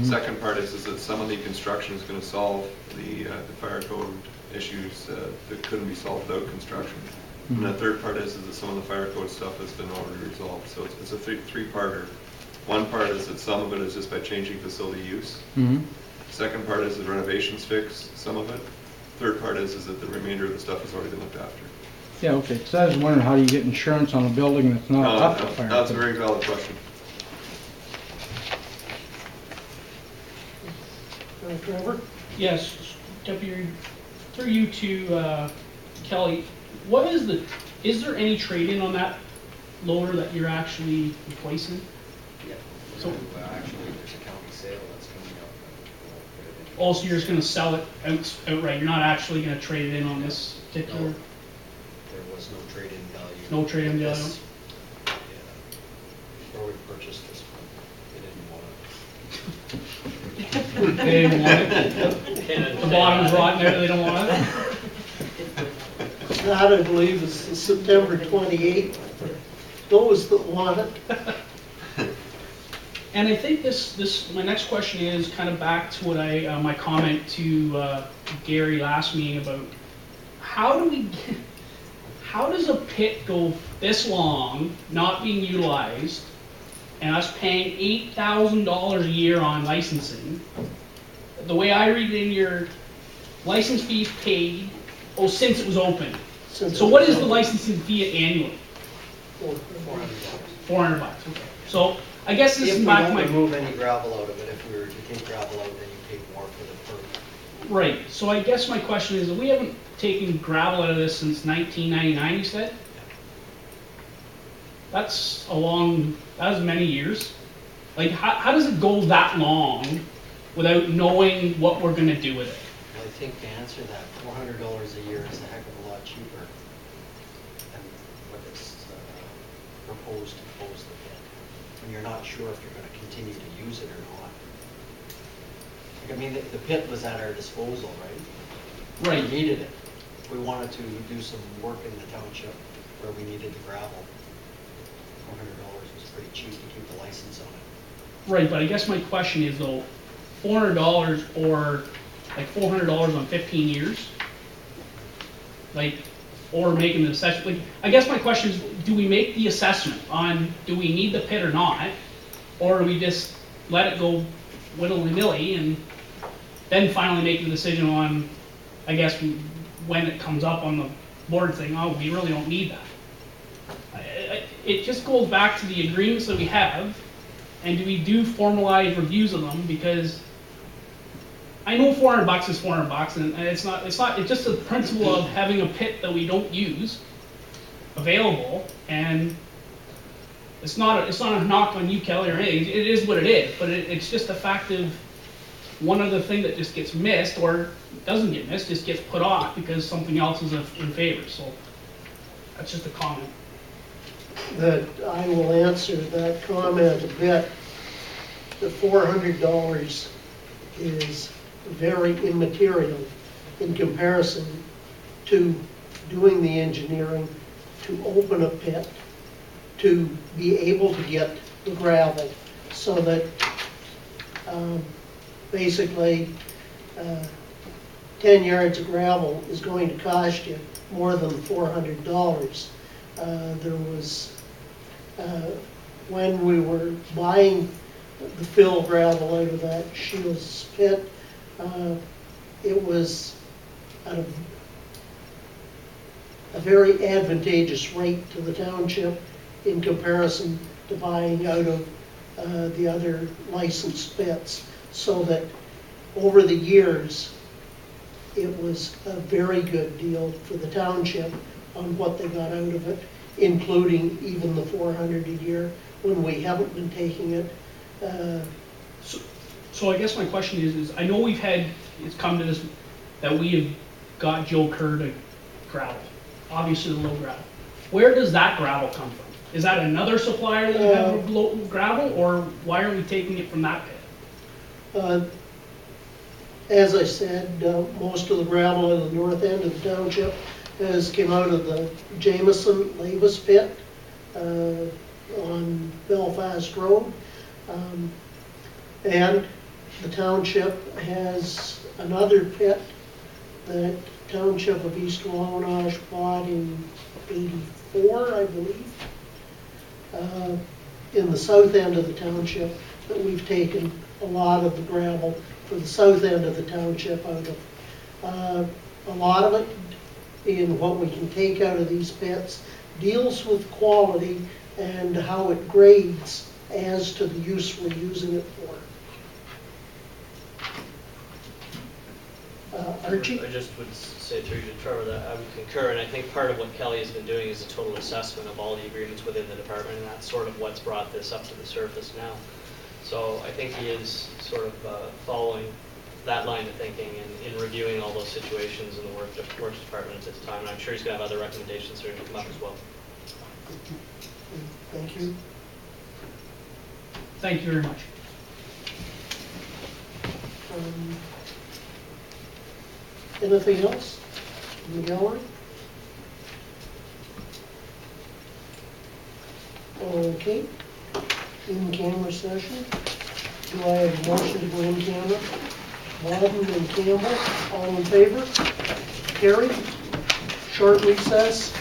[SPEAKER 12] Second part is that some of the construction is going to solve the fire code issues that couldn't be solved without construction. And the third part is that some of the fire code stuff has been already resolved. So it's a three-parter. One part is that some of it is just by changing facility use. Second part is the renovations fix some of it. Third part is that the remainder of the stuff has already been looked after.
[SPEAKER 6] Yeah, okay, because I was wondering how you get insurance on a building that's not up to fire.
[SPEAKER 12] That's a very valid question.
[SPEAKER 1] Trevor?
[SPEAKER 16] Yes, Deputy, through you to Kelly, is there any trade-in on that loader that you're actually replacing?
[SPEAKER 10] Yeah.
[SPEAKER 16] So-
[SPEAKER 10] Actually, there's a county sale that's coming up.
[SPEAKER 16] Also, you're just gonna sell it outright, you're not actually gonna trade it in on this particular?
[SPEAKER 10] No. There was no trade-in value.
[SPEAKER 16] No trade-in value?
[SPEAKER 10] This- Yeah. Before we purchased this one, they didn't want it.
[SPEAKER 16] They didn't want it? The bottom's rotten there, they don't want it?
[SPEAKER 1] That, I believe, is the September 28th. Those that want it.
[SPEAKER 16] And I think my next question is kind of back to what my comment to Gary last meeting about how does a pit go this long, not being utilized, and us paying $8,000 a year on licensing? The way I read it in your license fees paid, since it was open. So what is the licensing fee annually? $400. Okay. So I guess this is back to my...
[SPEAKER 10] If we don't remove any gravel out of it, if we were to take gravel out, then you pay more for the permit.
[SPEAKER 16] Right, so I guess my question is, we haven't taken gravel out of this since 1999, you said? That's many years. Like, how does it go that long without knowing what we're gonna do with it?
[SPEAKER 10] Well, I think to answer that, $400 a year is a heck of a lot cheaper than what it's proposed to close the pit. When you're not sure if you're gonna continue to use it or not. Like, I mean, the pit was at our disposal, right?
[SPEAKER 16] Right.
[SPEAKER 10] We needed it. We wanted to do some work in the township where we needed the gravel. $400 was pretty cheap to keep the license on it.
[SPEAKER 16] Right, but I guess my question is though, $400 or like $400 on 15 years? Like, or making the assessment, like, I guess my question is, do we make the assessment on, do we need the pit or not? Or do we just let it go willy-nilly and then finally make the decision on, I guess, when it comes up on the board saying, oh, we really don't need that? It just goes back to the agreements that we have, and do we do formalized reviews of them? Because I know $400 is $400, and it's just the principle of having a pit that we don't use available, and it's not a knock on you, Kelly, or anything. It is what it is, but it's just a fact of one other thing that just gets missed, or doesn't get missed, just gets put off because something else is in favor. So that's just a comment.
[SPEAKER 1] That I will answer that comment a bit. The $400 is very immaterial in comparison to doing the engineering, to open a pit, to be able to get the gravel, so that basically 10 yards of gravel is going to cost you more than $400. There was, when we were buying the fill gravel out of that Shields pit, it was at a very advantageous rate to the township in comparison to buying out of the other licensed pits. So that over the years, it was a very good deal for the township on what they got out of it, including even the $400 a year when we haven't been taking it.
[SPEAKER 16] So I guess my question is I know it's come to this, that we have got Joe Kerr to gravel, obviously the low gravel. Where does that gravel come from? Is that another supplier that have low gravel, or why are we taking it from that pit?
[SPEAKER 1] As I said, most of the gravel in the north end of the township has come out of the Jameson-Lavis pit on Belfast Road. And the township has another pit that Township of East Wallinash bought in '84, I believe. In the south end of the township, that we've taken a lot of the gravel for the south end of the township out of. A lot of it, in what we can take out of these pits, deals with quality and how it grades as to the use we're using it for. Archie?
[SPEAKER 7] I just would say through you to Trevor that I would concur, and I think part of what Kelly has been doing is a total assessment of all the agreements within the department, and that's sort of what's brought this up to the surface now. So I think he is sort of following that line of thinking and in reviewing all those situations in the works department at this time, and I'm sure he's going to have other recommendations that are going to come up as well.
[SPEAKER 1] Thank you.
[SPEAKER 16] Thank you very much.
[SPEAKER 1] Anything else in the gallery? Okay. In camera session. Do I have a motion to go in camera? Walden and Campbell, all in favor? Carried. Short recess.